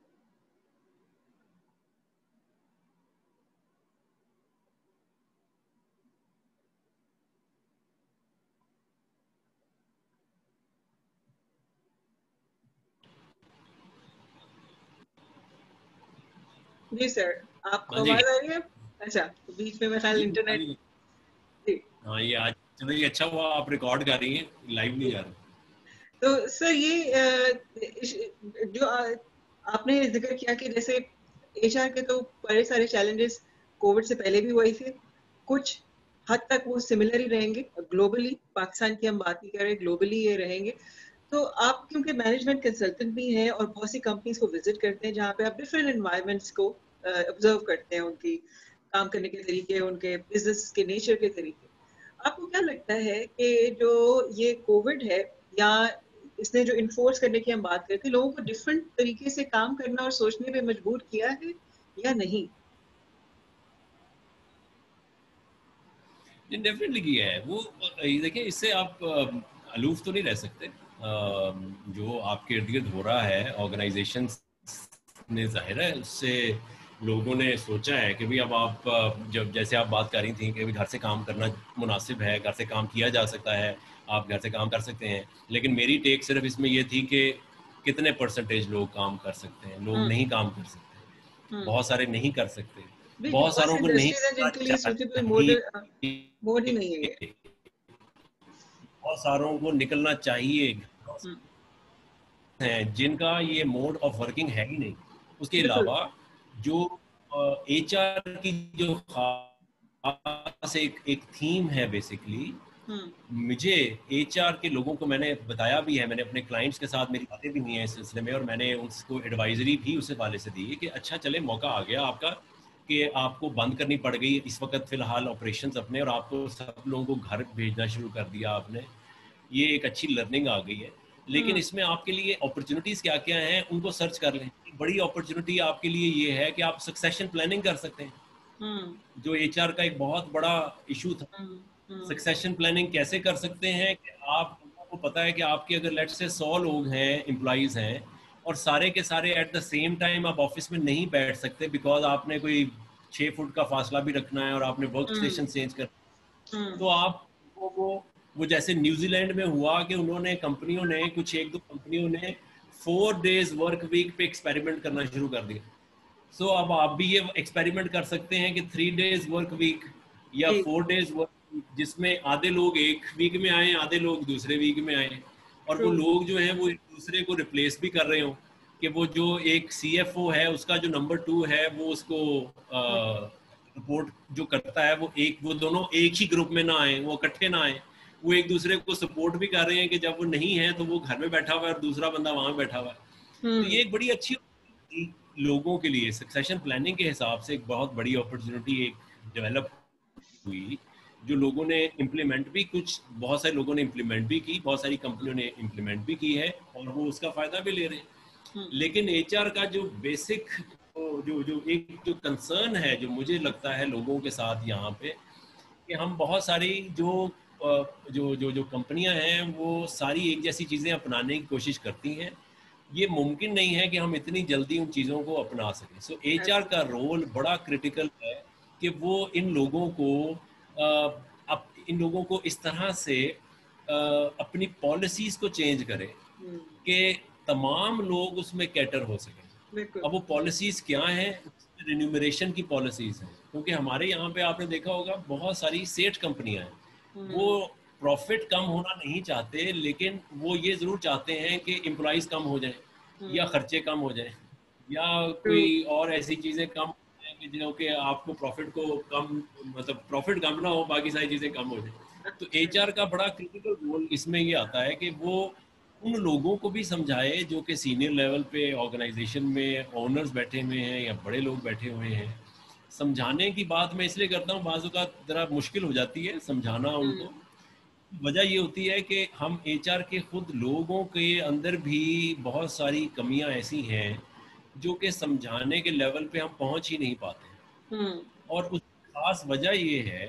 जी सर, आपको हाँ जी। आवाज आ रही है? अच्छा, तो बीच में मेरा ख्याल इंटरनेट। जी। हाँ, ये आज चलो, ये अच्छा हुआ आप रिकॉर्ड कर रही हैं, लाइव नहीं कर रहे। तो सर ये जो आपने जिक्र किया कि जैसे एचआर के तो बड़े सारे चैलेंजेस कोविड से पहले भी हुए थे, कुछ हद तक वो सिमिलर ही रहेंगे ग्लोबली। पाकिस्तान की हम बात नहीं कर रहे, ग्लोबली ये रहेंगे। तो आप क्योंकि मैनेजमेंट कंसल्टेंट भी हैं और बहुत सी कंपनीज को विजिट करते हैं जहाँ पे आप डिफरेंट एनवायरनमेंट्स को ऑब्जर्व करते हैं, उनकी काम करने के तरीके, उनके बिजनेस के नेचर के तरीके, आपको क्या लगता है कि जो ये कोविड है, या इसने जो इन्फोर्स करने की हम बात करते हैं, लोगों को डिफरेंट तरीके से काम करना और सोचने पे मजबूर किया है या नहीं? डेफिनेटली किया है वो। देखिए, इससे आप अलूफ तो नहीं रह सकते। जो आपके इर्द गिर्द हो रहा है, ऑर्गेनाइजेशन ने जाहिर है उससे लोगों ने सोचा है कि भाई अब आप जब जैसे आप बात कर रही थी कि घर से काम करना मुनासिब है, घर से काम किया जा सकता है, आप घर से काम कर सकते हैं। लेकिन मेरी टेक सिर्फ इसमें ये थी कि कितने परसेंटेज लोग काम कर सकते हैं, लोग नहीं काम कर सकते, हम्म बहुत सारे नहीं कर सकते, बहुत बहुत सारों सी को नहीं इंडस्ट्रीज हैं जिनके लिए सूटेबल चाहिए, मोड ही नहीं है ये। बहुत सारों को निकलना चाहिए हम्म, हैं जिनका ये मोड ऑफ वर्किंग है ही नहीं। उसके बिल्कुल। अलावा जो एचआर की जो खास एक थीम है बेसिकली, हम्म मुझे एचआर के लोगों को मैंने बताया भी है, मैंने अपने क्लाइंट्स के साथ मेरी बातें भी हुई हैं इस सिलसिले में, और मैंने उसको एडवाइजरी भी उस वाले से दी है कि अच्छा चले, मौका आ गया आपका कि आपको बंद करनी पड़ गई इस वक्त फिलहाल ऑपरेशंस अपने, और आपको सब लोगों को घर भेजना शुरू कर दिया आपने। ये एक अच्छी लर्निंग आ गई है। लेकिन हम्म इसमें आपके लिए अपॉर्चुनिटीज क्या क्या हैं उनको सर्च कर लें। बड़ी अपॉर्चुनिटी आपके लिए ये है कि आप सक्सेशन प्लानिंग कर सकते हैं, हम्म जो एचआर का एक बहुत बड़ा इशू था। हम्म हम्म सक्सेशन प्लानिंग कैसे कर सकते हैं कि आप लोगों को पता है कि आपके अगर लेट से 100 लोग हैं, एम्प्लॉइज हैं, और सारे के सारे एट द सेम टाइम आप ऑफिस में नहीं बैठ सकते बिकॉज आपने कोई 6 फुट का फासला भी रखना है और आपने वर्क हम्म स्टेशन चेंज कर, हम्म तो आप वो जैसे न्यूजीलैंड में हुआ कि उन्होंने कंपनियों ने, कुछ एक दो कंपनियों ने 4 days वर्क वीक पे एक्सपेरिमेंट करना शुरू कर दिया। सो अब आप भी ये एक्सपेरिमेंट कर सकते हैं कि 3 days वर्क वीक या जी 4 days वर्क वीक, जिसमें आधे लोग एक वीक में आए, आधे लोग दूसरे वीक में आए, और ट्रू। वो लोग जो हैं वो एक दूसरे को रिप्लेस भी कर रहे हो, कि वो जो एक सीएफओ है उसका जो नंबर 2 है वो उसको सपोर्ट जो करता है, वो दोनों एक ही ग्रुप में ना आए, वो इकट्ठे ना आए, वो एक दूसरे को सपोर्ट भी कर रहे हैं कि जब वो नहीं है तो वो घर में बैठा हुआ है और दूसरा बंदा वहां बैठा हुआ है। तो हम्म ये एक बड़ी अच्छी लोगों के लिए सक्सेशन प्लानिंग के हिसाब से एक बहुत बड़ी अपॉर्चुनिटी एक डेवलप हुई, जो लोगों ने इम्प्लीमेंट भी, कुछ बहुत सारे लोगों ने इम्प्लीमेंट भी की, बहुत सारी कंपनियों ने इम्प्लीमेंट भी की है और वो उसका फायदा भी ले रहे हैं। हम्म लेकिन एचआर का जो बेसिक जो जो एक जो कंसर्न है जो मुझे लगता है लोगों के साथ यहाँ पे, कि हम बहुत सारी जो कंपनियां हैं वो सारी एक जैसी चीज़ें अपनाने की कोशिश करती हैं। ये मुमकिन नहीं है कि हम इतनी जल्दी उन चीज़ों को अपना सकें। सो एचआर का रोल बड़ा क्रिटिकल है कि वो इन लोगों को इन लोगों को इस तरह से अपनी पॉलिसीज़ को चेंज करे हम्म, कि तमाम लोग उसमें कैटर हो सकें। बिल्कुल। अब वो पॉलिसीज़ क्या हैं? रिन्यूमरेशन की पॉलिसीज़ हैं, क्योंकि हमारे यहाँ पे आपने देखा होगा बहुत सारी सेठ कंपनियां हैं, वो हम्म प्रॉफिट कम होना नहीं चाहते, लेकिन वो ये ज़रूर चाहते हैं कि एम्प्लॉइज कम हो जाए या हम्म खर्चे कम हो जाए या ट्रू। कोई और ऐसी चीज़ें कम हो जाए कि जो कि आपको प्रॉफिट को कम, मतलब प्रॉफिट कम ना हो, बाकी सारी चीज़ें कम हो जाए। तो एचआर का बड़ा क्रिटिकल रोल इसमें ये आता है कि वो उन लोगों को भी समझाए जो कि सीनियर लेवल पे ऑर्गेनाइजेशन में ओनर्स बैठे हुए हैं या बड़े लोग बैठे हुए हैं। समझाने की बात मैं इसलिए करता हूँ, बाज़ औक़ात ज़रा मुश्किल हो जाती है समझाना उनको। हम्म वजह ये होती है कि हम एचआर के खुद लोगों के अंदर भी बहुत सारी कमियां ऐसी हैं जो कि समझाने के लेवल पे हम पहुंच ही नहीं पाते। हम्म और उस खास वजह ये है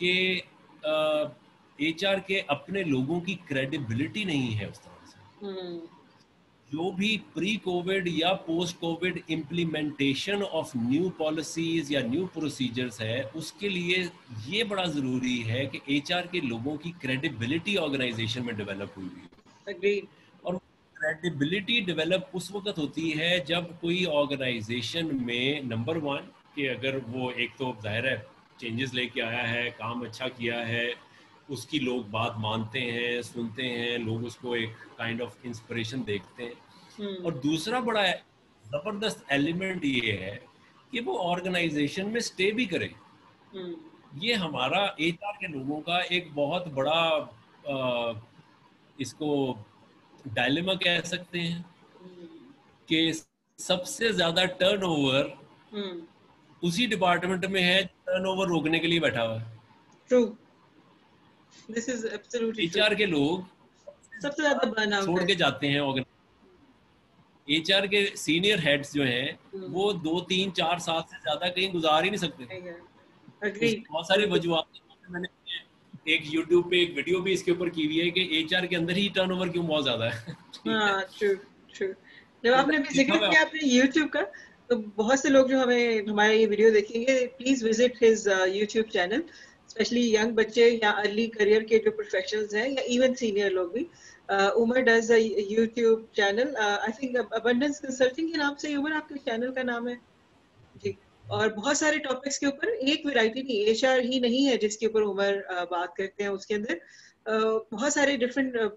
कि एचआर के अपने लोगों की क्रेडिबिलिटी नहीं है उस तरह से। हम्म जो भी प्री कोविड या post Covid implementation of new policies या न्यू प्रोसीजर्स है, उसके लिए ये बड़ा ज़रूरी है कि एचआर के लोगों की क्रेडिबिलिटी ऑर्गेनाइजेशन में डेवलप हुई है। अग्रीड। और क्रेडिबिलिटी डेवलप उस वक्त होती है जब कोई ऑर्गेनाइजेशन में नंबर 1 कि अगर वो एक तो जाहिर है चेंजेस लेके आया है, काम अच्छा किया है, उसकी लोग बात मानते हैं, सुनते हैं, लोग उसको एक काइंड ऑफ इंस्पिरेशन देखते हैं। हम्म और दूसरा बड़ा ज़बरदस्त एलिमेंट ये है कि वो ऑर्गेनाइजेशन में स्टे भी करे। हम्म ये हमारा एचआर के लोगों का एक बहुत बड़ा इसको डायलेमा कह सकते हैं कि सबसे ज्यादा टर्नओवर हम्म उसी डिपार्टमेंट में है जो टर्नओवर रोकने के लिए बैठा हुआ है। True. This is absolutely true. HR के लोग सबसे ज्यादा बर्नआउट छोड़ है। के जाते हैं। एचआर के सीनियर हेड्स जो हैं वो 2 3 4 साल से ज्यादा कहीं गुजार ही नहीं सकते। Agreed. उसकी बहुत सारी वजूहत हैं। मैंने एक यूट्यूब पे एक वीडियो भी इसके ऊपर की हुई है कि एचआर के अंदर ही टर्नओवर क्यों बहुत ज्यादा है। हाँ, ट्रू ट्रू। जब तो आपने भी जिक्र लिखा हुआ किया अपने YouTube का, तो बहुत से लोग जो हमें हमारा ये वीडियो देखेंगे, please visit his YouTube channel, specially young बच्चे या अर्ली करियर के जो प्रोफेशनल्स हैं या इवन सीनियर लोग भी। Umar does a YouTube channel, I think Abundance Consulting के नाम से उमर आपके चैनल का नाम है जी। और बहुत सारे टॉपिक्स के ऊपर, एक वैरायटी नहीं, एचआर ही नहीं है जिसके ऊपर उमर बात करते हैं, उसके अंदर बहुत सारे डिफरेंट जो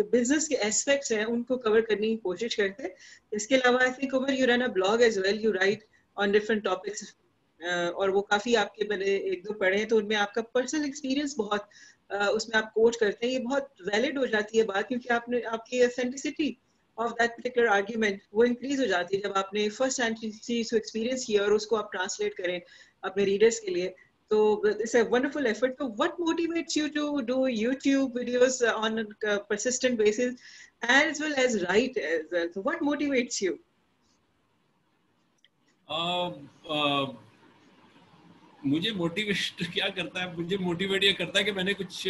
बिजनेस के एस्पेक्ट्स हैं उनको कवर करने की कोशिश करते हैं। इसके अलावा I think Umar you run a blog as well, you write on different topics, और वो काफी आपके मैंने एक दो पढ़े हैं, तो उनमें आपका पर्सनल एक्सपीरियंस बहुत उसमें आप कोट करते हैं। ये बहुत वैलिड हो जाती है बात, क्योंकि आपने आपकी authenticity of that particular argument वो इंक्रीज हो जाती है जब आपने फर्स्ट हैंड चीज को एक्सपीरियंस किया और उसको आप ट्रांसलेट करें अपने रीडर्स के लिए। तो it's a wonderful effort. So what motivates you to do YouTube videos on a persistent basis as well as write as well? So what motivates you? मुझे मोटिवेट क्या करता है, मुझे मोटिवेट ये करता है कि मैंने कुछ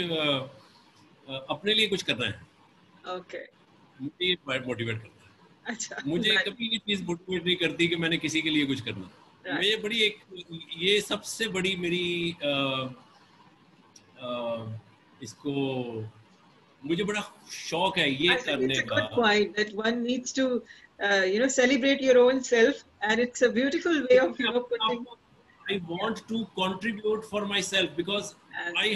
अपने लिए कुछ करना है। Okay. मुझे ये मोटिवेट करता है। अच्छा, मुझे nice. कभी ये चीज मोटिवेट नहीं करती कि मैंने किसी के लिए कुछ करना। Right. मैं बड़ी एक ये सबसे बड़ी मेरी इसको मुझे बड़ा शौक है ये I think करने it's a का। good point that one needs to celebrate your own self, and it's a beautiful way of putting. I want to contribute for myself because I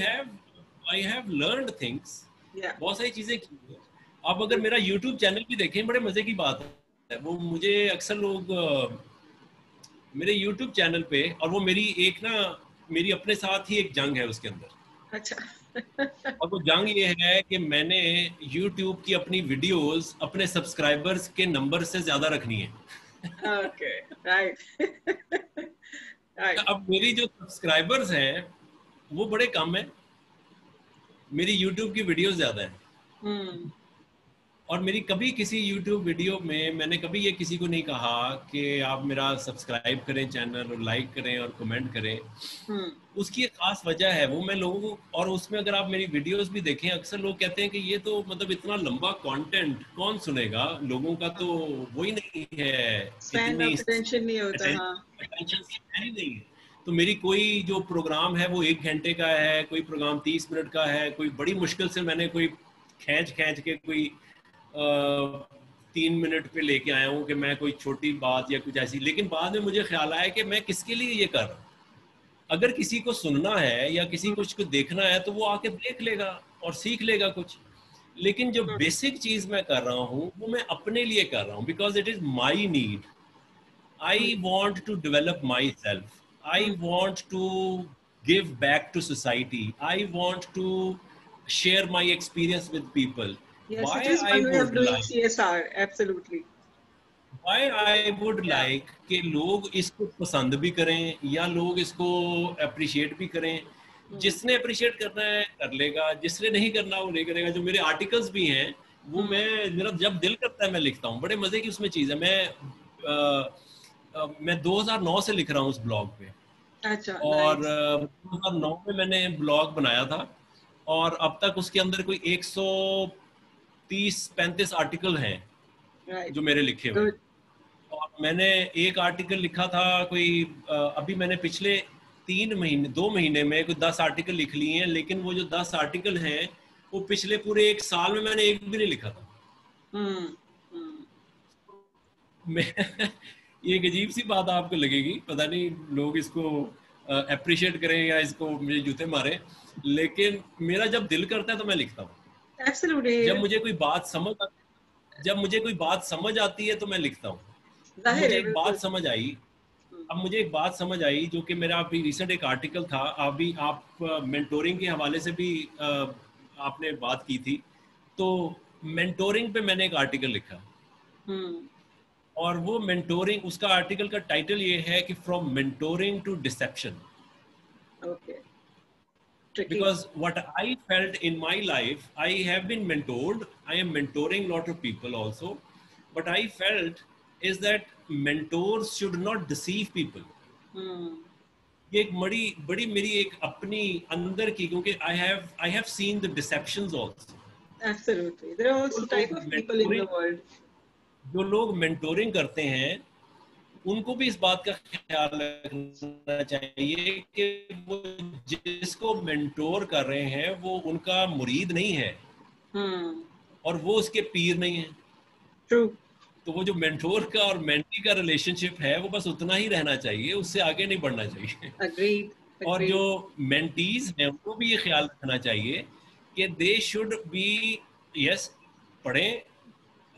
have learned things. Yeah. बहुत सारी चीजें की हैं। आप अगर मेरा YouTube channel भी देखें, बड़े मजे की बात है। वो मुझे अक्सर लोग मेरे YouTube चैनल पे, और वो मेरी अपने साथ ही एक जंग है उसके अंदर। अच्छा। और वो जंग ये है कि मैंने YouTube की अपनी वीडियोस अपने सब्सक्राइबर्स के नंबर से ज्यादा रखनी है। Okay, right. Right. अब मेरी जो सब्सक्राइबर्स हैं वो बड़े कम है, मेरी YouTube की वीडियोस ज्यादा है। और मेरी कभी किसी YouTube वीडियो में मैंने कभी ये किसी को नहीं कहा कि आप मेरा सब्सक्राइब करें चैनल और लाइक करें और कमेंट करें। उसकी एक खास वजह है, वो मैं लोगों को, और उसमें अगर आप मेरी वीडियोस भी देखें, अक्सर लोग कहते हैं कि ये तो मतलब इतना लंबा कंटेंट कौन सुनेगा, लोगों का तो वही नहीं है, इतनी अटेंशन नहीं होता। अटेंशन है ही नहीं है। तो मेरी कोई जो प्रोग्राम है वो 1 घंटे का है, कोई प्रोग्राम 30 मिनट का है, कोई बड़ी मुश्किल से मैंने कोई खींच के कोई 3 मिनट पे लेके आया हूँ कि मैं कोई छोटी बात या कुछ ऐसी। लेकिन बाद में मुझे ख्याल आया कि मैं किसके लिए ये कर रहा हूँ। अगर किसी को सुनना है या किसी को कुछ देखना है तो वो आके देख लेगा और सीख लेगा कुछ। लेकिन जो बेसिक चीज मैं कर रहा हूँ वो मैं अपने लिए कर रहा हूँ, because it is my need. I want to develop myself, I want to give back to society, I want to share my experience with people. Yes, Why it is one way of doing CSR, absolutely. Why I would like कि लोग इसको पसंद भी करें या लोग इसको appreciate भी करें। जिसने अप्रिशिएट करना है कर लेगा, जिसने नहीं करना वो नहीं करेगा। जो मेरे आर्टिकल्स भी हैं वो मेरा जब दिल करता है मैं लिखता हूँ। बड़े मजे की उसमें चीज है। मैं 2009 से लिख रहा हूँ उस ब्लॉग पे। अच्छा, और 2009 में मैंने ब्लॉग बनाया था और अब तक उसके अंदर कोई 130-35 आर्टिकल हैं जो मेरे लिखे हुए। और मैंने एक आर्टिकल लिखा था कोई अभी मैंने पिछले 2 महीने में कोई 10 आर्टिकल लिख लिए हैं। लेकिन वो जो 10 आर्टिकल हैं वो पिछले पूरे 1 साल में मैंने एक भी नहीं लिखा था। मैं ये एक अजीब सी बात आपको लगेगी, पता नहीं लोग इसको अप्रिशिएट करें या इसको मुझे जूते मारे, लेकिन मेरा जब दिल करता है तो मैं लिखता हूँ। जब मुझे कोई बात समझ आती है तो मैं लिखता हूँ। मुझे एक बात समझ आई, जो कि मेरा अभी रिसेंट एक आर्टिकल था, अभी आप मेंटोरिंग के हवाले से भी आपने बात की थी, तो मेंटोरिंग पे मैंने एक आर्टिकल लिखा। और वो मेंटोरिंग, उसका आर्टिकल का टाइटल ये है कि from mentoring to deception. tricky. Because what I felt in my life, I have been mentored. I am mentoring a lot of people also. What I felt is that mentors should not deceive people. ये एक बड़ी बड़ी मेरी एक अपनी अंदर की, क्योंकि I have seen the deceptions also. Absolutely. There are also type of people in the world. जो लोग mentoring करते हैं उनको भी इस बात का ख्याल रखना चाहिए कि वो जिसको मेंटोर कर रहे हैं वो उनका मुरीद नहीं है और वो उसके पीर नहीं है. True. तो वो जो मेंटोर का और मेंटी का रिलेशनशिप है वो बस उतना ही रहना चाहिए, उससे आगे नहीं बढ़ना चाहिए. Agreed. और जो मेंटीज हैं उनको भी ये ख्याल रखना चाहिए कि दे शुड बी, यस, पढ़ें,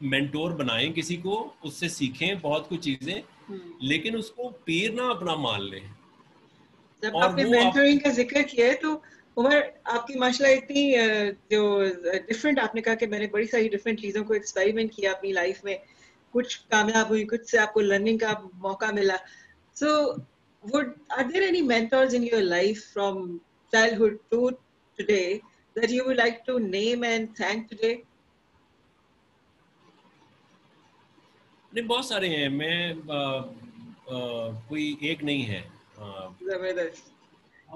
मेंटोर बनाएं किसी को, उससे सीखें बहुत कुछ चीजें, लेकिन उसको पीर ना अपना मान लें. जब आपने मेंटरिंग का जिक्र किया है तो उमर, आपकी माशाल्लाह इतनी जो डिफरेंट, आपने कहा कि मैंने बड़ी सारी डिफरेंट चीज़ों को एक्सपेरिमेंट किया अपनी लाइफ में, कुछ कामयाब हुई, कुछ से आपको लर्निंग का मौका मिला. सो are there any mentors in your life from childhood to today that you would like to name and thank today? नहीं, बहुत सारे हैं. मैं कोई एक नहीं है. जबरदस्त.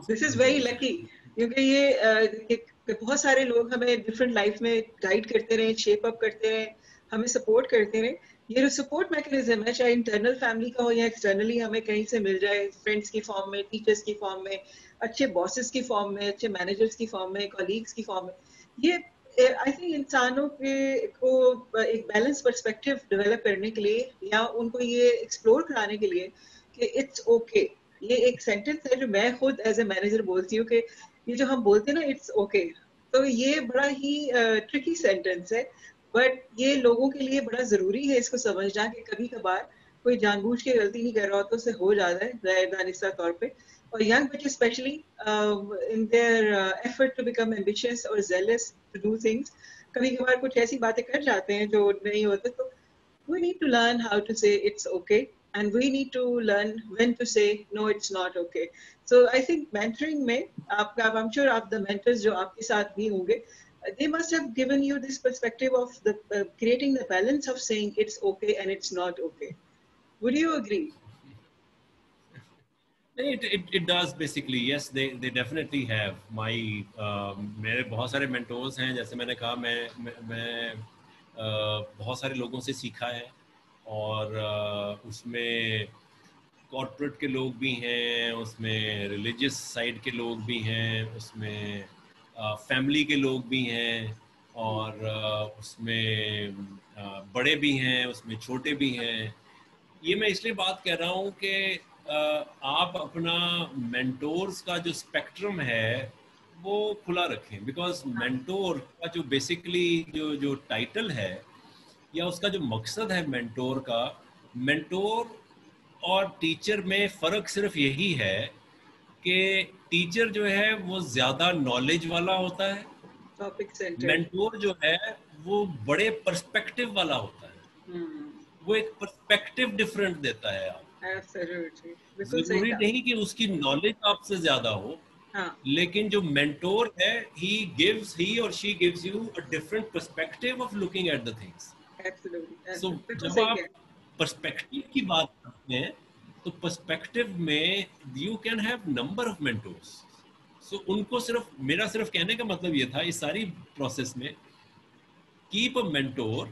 This is very lucky, क्योंकि ये बहुत सारे लोग हमें डिफरेंट लाइफ में गाइड करते रहे, शेप अप करते रहे, हमें सपोर्ट करते रहे. ये जो सपोर्ट मैकेनिज्म है, चाहे इंटरनल फैमिली का हो या एक्सटर्नली हमें कहीं से मिल जाए, फ्रेंड्स की फॉर्म में, टीचर्स की फॉर्म में, अच्छे बॉसेस की फॉर्म में, अच्छे मैनेजर्स की फॉर्म में, कॉलीग्स की फॉर्म में, ये आई थिंक इंसानों के को एक बैलेंस पर्सपेक्टिव डेवलप करने के लिए या उनको ये एक्सप्लोर कराने के लिए कि इट्स ओके. ये एक सेंटेंस है जो मैं खुद एज ए मैनेजर बोलती हूँ कि ये जो हम बोलते हैं ना, इट्स ओके, तो ये बड़ा ही ट्रिकी सेंटेंस है, बट ये लोगों के लिए बड़ा जरूरी है इसको समझना कि कभी कभार कोई जानबूझ के गलती नहीं कर रहा होता, उससे हो जाता है गैर दानिस्ता तौर पे. और यंग बच्चे specially in their effort to become ambitious और zealous टू डू थिंग्स, कभी कभार कुछ ऐसी बातें कर जाते हैं जो नहीं होते. तो we need to learn how to say it's okay, and we need to learn when to say no, it's not okay. So I think mentoring में आपका, I'm sure आप the mentors जो आपके साथ भी होंगे, they must have given you this perspective of the creating the balance of saying it's okay and it's not okay. Would you agree? It does basically, yes, they definitely have. My मेरे बहुत सारे mentors हैं, जैसे मैंने कहा मैं बहुत सारे लोगों से सीखा है, और उसमें कॉर्पोरेट के लोग भी हैं, उसमें रिलीजियस साइड के लोग भी हैं, उसमें फैमिली के लोग भी हैं, और उसमें बड़े भी हैं, उसमें छोटे भी हैं. ये मैं इसलिए बात कर रहा हूँ कि आप अपना मेंटोर्स का जो स्पेक्ट्रम है वो खुला रखें, बिकॉज मेंटोर का जो बेसिकली जो टाइटल है या उसका जो मकसद है मेंटोर का, मेंटोर और टीचर में फ़र्क सिर्फ यही है कि टीचर जो है वो ज़्यादा नॉलेज वाला होता है, मेंटोर जो है वो बड़े पर्सपेक्टिव वाला होता है. वो एक पर्सपेक्टिव डिफरेंट देता है. आप जरूरी नहीं कि उसकी नॉलेज आपसे ज्यादा हो, लेकिन जो मेंटोर है he or she gives you a different perspective of looking at the things. So जब आप पर्सपेक्टिव की बात करते हैं तो पर्सपेक्टिव में you can have number of mentors. So उनको मेरा सिर्फ कहने का मतलब ये था इस सारी प्रोसेस में, keep a mentor,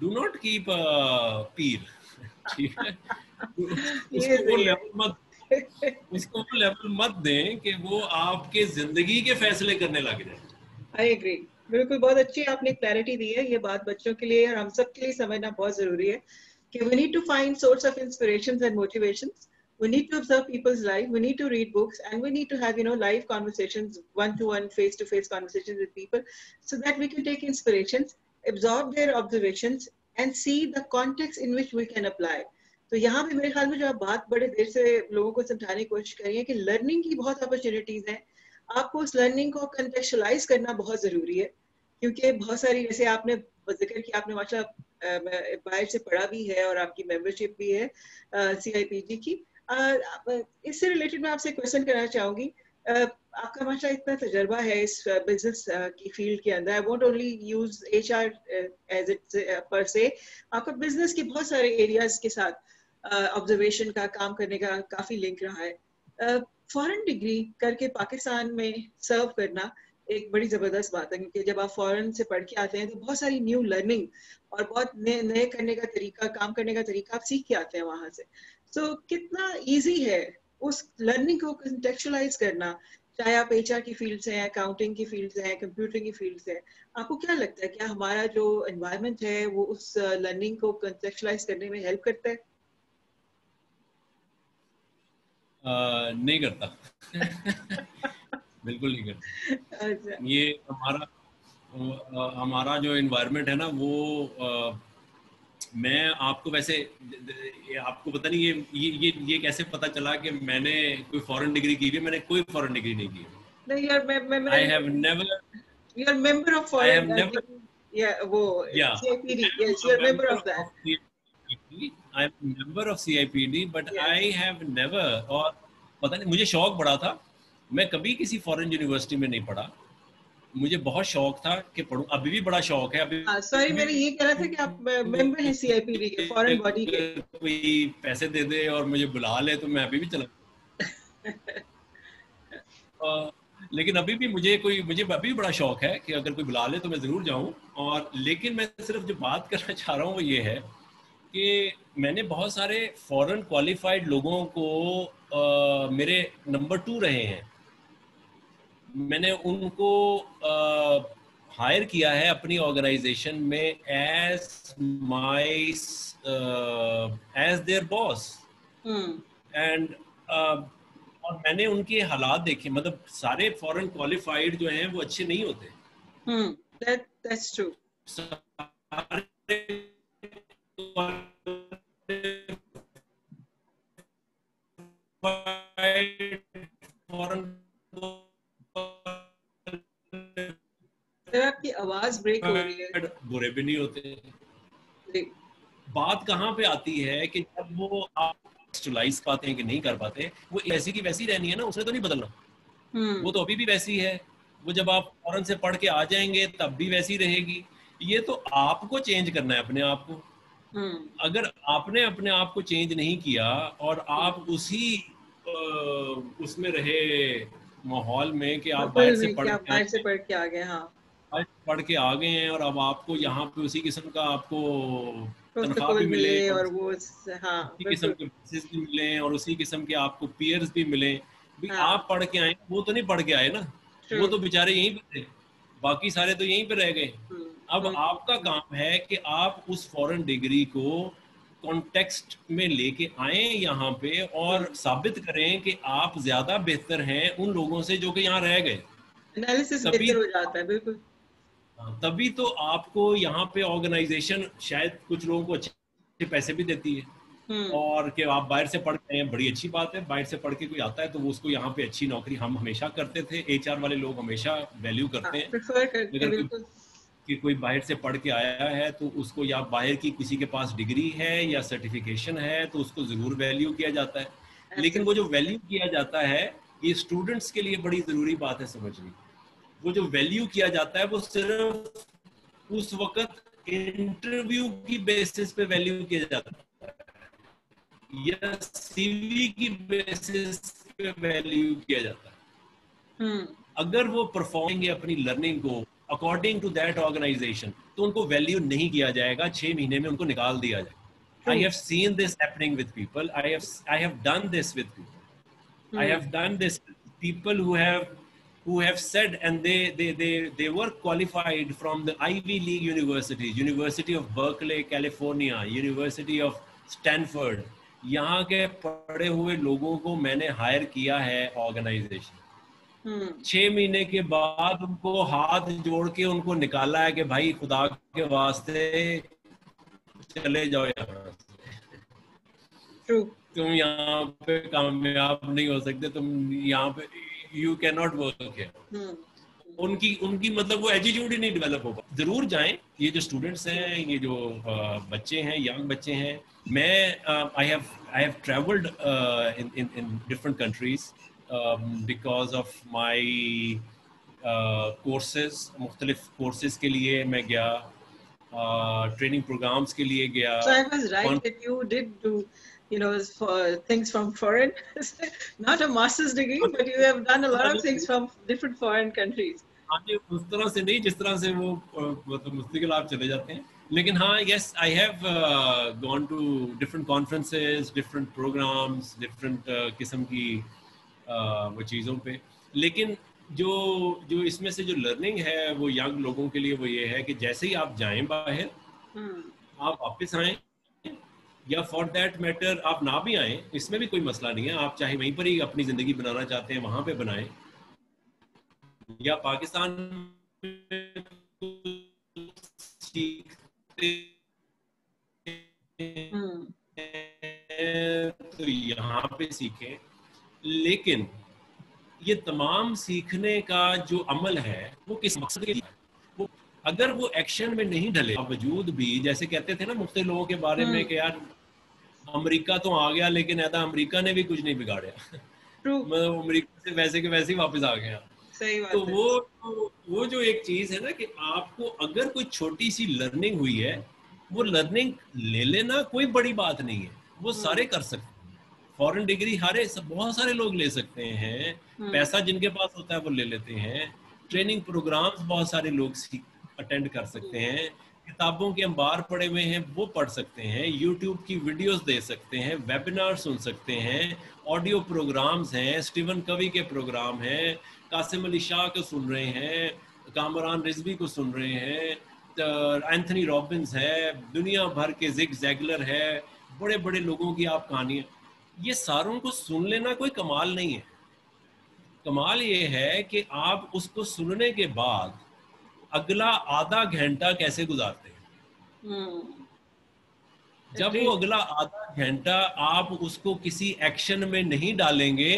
do not keep a peer. ठीक है, उसको वो लेवल मत दें कि वो आपके जिंदगी के फैसले करने लग जाए. I agree. बिल्कुल, बहुत अच्छी आपने क्लैरिटी दी है. ये बात बच्चों के लिए और हम सब के लिए समझना बहुत जरूरी है कि we need to find source of inspirations and motivations. We need to observe people's life. We need to read books, and we need to have live conversations, one-to-one, face-to-face conversations with people, so that we can take inspirations, absorb their observations, and see the context in which we can apply. तो यहाँ पे मेरे ख्याल में जो आप बात बड़े देर से लोगों को समझाने की कोशिश कर रही हैं कि लर्निंग की बहुत अपॉर्चुनिटीज हैं, आपको उस लर्निंग को कंटेक्चुअलाइज करना बहुत जरूरी है, क्योंकि बहुत सारी, जैसे आपने जिक्र किया, आपने माशाल्लाह बाहर से पढ़ा भी है और आपकी मेंबरशिप भी है CIPG की. इससे रिलेटेड मैं आपसे क्वेश्चन करना चाहूंगी आपका माशा इतना तजर्बा है इस बिजनेस की फील्ड के अंदर, I won't only use HR as it per se, आपका बिजनेस के बहुत सारे एरियाज के साथ ऑब्जर्वेशन का काम करने का काफी लिंक रहा है। फॉरेन डिग्री करके पाकिस्तान में सर्व करना एक बड़ी जबरदस्त बात है, क्योंकि जब आप फॉरेन से पढ़ के आते हैं तो बहुत सारी न्यू लर्निंग और बहुत नए करने का तरीका, काम करने का तरीका आप सीख के आते हैं वहां से। तो कितना इजी है उस लर्निंग को कंटेक्चुअलाइज करना, चाहे आप HR की फील्ड से हैं, अकाउंटिंग की फील्ड से हैं, कंप्यूटिंग की फील्ड से हैं। आपको क्या लगता है, क्या हमारा जो एनवायरनमेंट है वो उस लर्निंग को कंटेक्चुअलाइज करने में हेल्प करता है? नहीं करता। बिल्कुल नहीं करता। अच्छा। ये हमारा जो एनवायरनमेंट है ना वो मैं आपको वैसे आपको पता नहीं ये कैसे पता चला कि मैंने कोई फॉरेन डिग्री की है। मैंने कोई फॉरेन डिग्री नहीं की है। नहीं यार, मैं I have never you are member of I have foreign, never या वो या CIPD, yes you are member of that. I am member of CIPD but yes. I have never, और पता नहीं मुझे शौक बड़ा था, मैं कभी किसी फॉरेन यूनिवर्सिटी में नहीं पढ़ा। मुझे बहुत शौक था कि पढ़ूं, अभी भी बड़ा शौक है। अभी हाँ सॉरी, मैंने ये कह रहा था कि आप मेंबर हैं CIPD के, फॉरेन बॉडी के। कोई पैसे दे दे और मुझे बुला ले तो मैं अभी भी चला लेकिन अभी भी मुझे अभी भी बड़ा शौक है कि अगर कोई बुला ले तो मैं जरूर जाऊं। और लेकिन मैं सिर्फ जो बात करना चाह रहा हूँ वो ये है कि मैंने बहुत सारे फॉरेन क्वालिफाइड लोगों को मेरे नंबर 2 रहे हैं। मैंने उनको हायर किया है अपनी ऑर्गेनाइजेशन में as my as their boss. And और मैंने उनके हालात देखे, मतलब सारे फॉरेन क्वालिफाइड जो हैं वो अच्छे नहीं होते। That's true. सारे फॉरेन सर आपकी आवाज ब्रेक हो रही है। बुरे भी नहीं होते। जी। बात कहाँ पे आती है कि जब वो आप टेक्सचुअलाइज पाते हैं कि नहीं कर पाते, वो ऐसी की वैसी रहनी है ना, उसने तो नहीं बदलना। वो तो अभी भी वैसी है। वो जब आप फौरन से पढ़ के आ जाएंगे तब भी वैसी रहेगी। ये तो आपको चेंज करना है अपने आप को। अगर आपने अपने आप को चेंज नहीं किया और आप उसी उसमें रहे माहौल में कि आप बाहर से पढ़ के आ गए, हाँ पढ़ के आ गए हैं, और अब आपको यहाँ पे उसी किस्म का आपको तनख्वाह भी प्रोटोकॉल मिले मिले और और वो, हाँ उसी किस्म बिल्कुल, के पैसेज भी मिले और उसी किस्म के आपको पीयर्स भी मिले भी। हाँ आप पढ़ के आए, वो तो नहीं पढ़ के आए ना, वो ट्रू। तो बेचारे यहीं पे थे, बाकी सारे तो यहीं पे रह गए। अब आपका काम है कि आप उस फॉरेन डिग्री को कॉन्टेक्स्ट में लेके आए यहाँ पे और साबित करें कि आप ज्यादा बेहतर हैं उन लोगों से जो कि यहाँ रह गए। एनालिसिस तभी बेहतर हो जाता है, बिल्कुल। तभी तो आपको यहाँ पे ऑर्गेनाइजेशन शायद कुछ लोगों को अच्छे पैसे भी देती है। और कि आप बाहर से पढ़ के हैं, बड़ी अच्छी बात है, बाहर से पढ़ के कोई आता है तो वो उसको यहाँ पे अच्छी नौकरी हम हमेशा करते थे, HR वाले लोग हमेशा वैल्यू करते हैं। प्रेफर करते हैं, अगर बिल्कुल। कि कोई बाहर से पढ़ के आया है तो उसको, या बाहर की किसी के पास डिग्री है या सर्टिफिकेशन है, तो उसको ज़रूर वैल्यू किया जाता है। लेकिन वो जो वैल्यू किया जाता है, ये स्टूडेंट्स के लिए बड़ी ज़रूरी बात है समझनी। वो जो वैल्यू किया जाता है वो सिर्फ उस वक्त इंटरव्यू की बेसिस पे वैल्यू किया जाता है या CV की बेसिस पे वैल्यू किया जाता है। अगर वो परफॉर्मिंग अपनी लर्निंग को अकॉर्डिंग टू दैट ऑर्गेनाइजेशन, तो उनको वैल्यू नहीं किया जाएगा, 6 महीने में उनको निकाल दिया जाएगा। I have seen this happening with people. I have done this with people. I have done this with people who have said, and they were qualified from the Ivy League universities, University of Berkeley, California, University of Stanford. यहाँ के पढ़े हुए लोगों को मैंने higher किया है organisation. 6 महीने के बाद उनको हाथ जोड़ के उनको निकाला है कि भाई खुदा के वास्ते चले जाओ यहाँ से। तुम यहाँ पे कामयाब नहीं हो सकते, तुम यहाँ पे you can not work here. उनकी मतलब वो एटीट्यूड ही नहीं डेवलप होगा। जरूर जाएं, ये जो स्टूडेंट्स हैं, ये जो बच्चे हैं, यंग बच्चे हैं, मैं I have travelled in different countries because of my courses, मुख्तलिफ कोर्सेज के लिए मैं गया, ट्रेनिंग प्रोग्राम्स के लिए गया. So I was right that you did do, you know, for things from foreign, not a master's degree, but you have done a lot of things from different foreign countries. हाँ जी, उस तरह से नहीं जिस तरह से वो मतलब मुस्तकिल आप चले जाते हैं, लेकिन हाँ, yes, I have gone to different conferences, different programmes, different किस्म की वो चीज़ों पे. लेकिन जो जो इसमें से जो लर्निंग है वो यंग लोगों के लिए वो ये है कि जैसे ही आप जाएं बाहर, आप वापस आएं, या फॉर दैट मैटर आप ना भी आएं, इसमें भी कोई मसला नहीं है. आप चाहे वहीं पर ही अपनी ज़िंदगी बनाना चाहते हैं वहाँ पे बनाएं, या पाकिस्तान में तो यहाँ पे सीखें. लेकिन ये तमाम सीखने का जो अमल है वो किस मकसद के लिए है? वो अगर वो एक्शन में नहीं ढले, बावजूद भी, जैसे कहते थे ना मुख्तलिफ लोगों के बारे में कि यार अमेरिका तो आ गया लेकिन ऐसा अमेरिका ने भी कुछ नहीं बिगाड़ा, मतलब अमेरिका से वैसे के वैसे ही वापस आ गया. सही बात तो है. वो जो एक चीज है ना कि आपको अगर कोई छोटी सी लर्निंग हुई है, वो लर्निंग ले लेना कोई बड़ी बात नहीं है, वो सारे कर सकते हैं. फॉरेन डिग्री बहुत सारे लोग ले सकते हैं, पैसा जिनके पास होता है वो ले लेते हैं. ट्रेनिंग प्रोग्राम्स बहुत सारे लोग अटेंड कर सकते हैं. किताबों के अंबार पड़े हुए हैं वो पढ़ सकते हैं, यूट्यूब की वीडियोस दे सकते हैं, वेबिनार सुन सकते हैं, ऑडियो प्रोग्राम्स हैं, स्टीवन कवी के प्रोग्राम हैं, कासिम अली शाह को सुन रहे हैं, कामरान रिजवी को सुन रहे हैं, एंथनी रॉबिन्स है, दुनिया भर के जिग जैगलर है, बड़े बड़े लोगों की आप कहानियाँ, ये सारों को सुन लेना कोई कमाल नहीं है. कमाल ये है कि आप उसको सुनने के बाद अगला आधा घंटा कैसे गुजारते हैं. जब वो अगला आधा घंटा आप उसको किसी एक्शन में नहीं डालेंगे,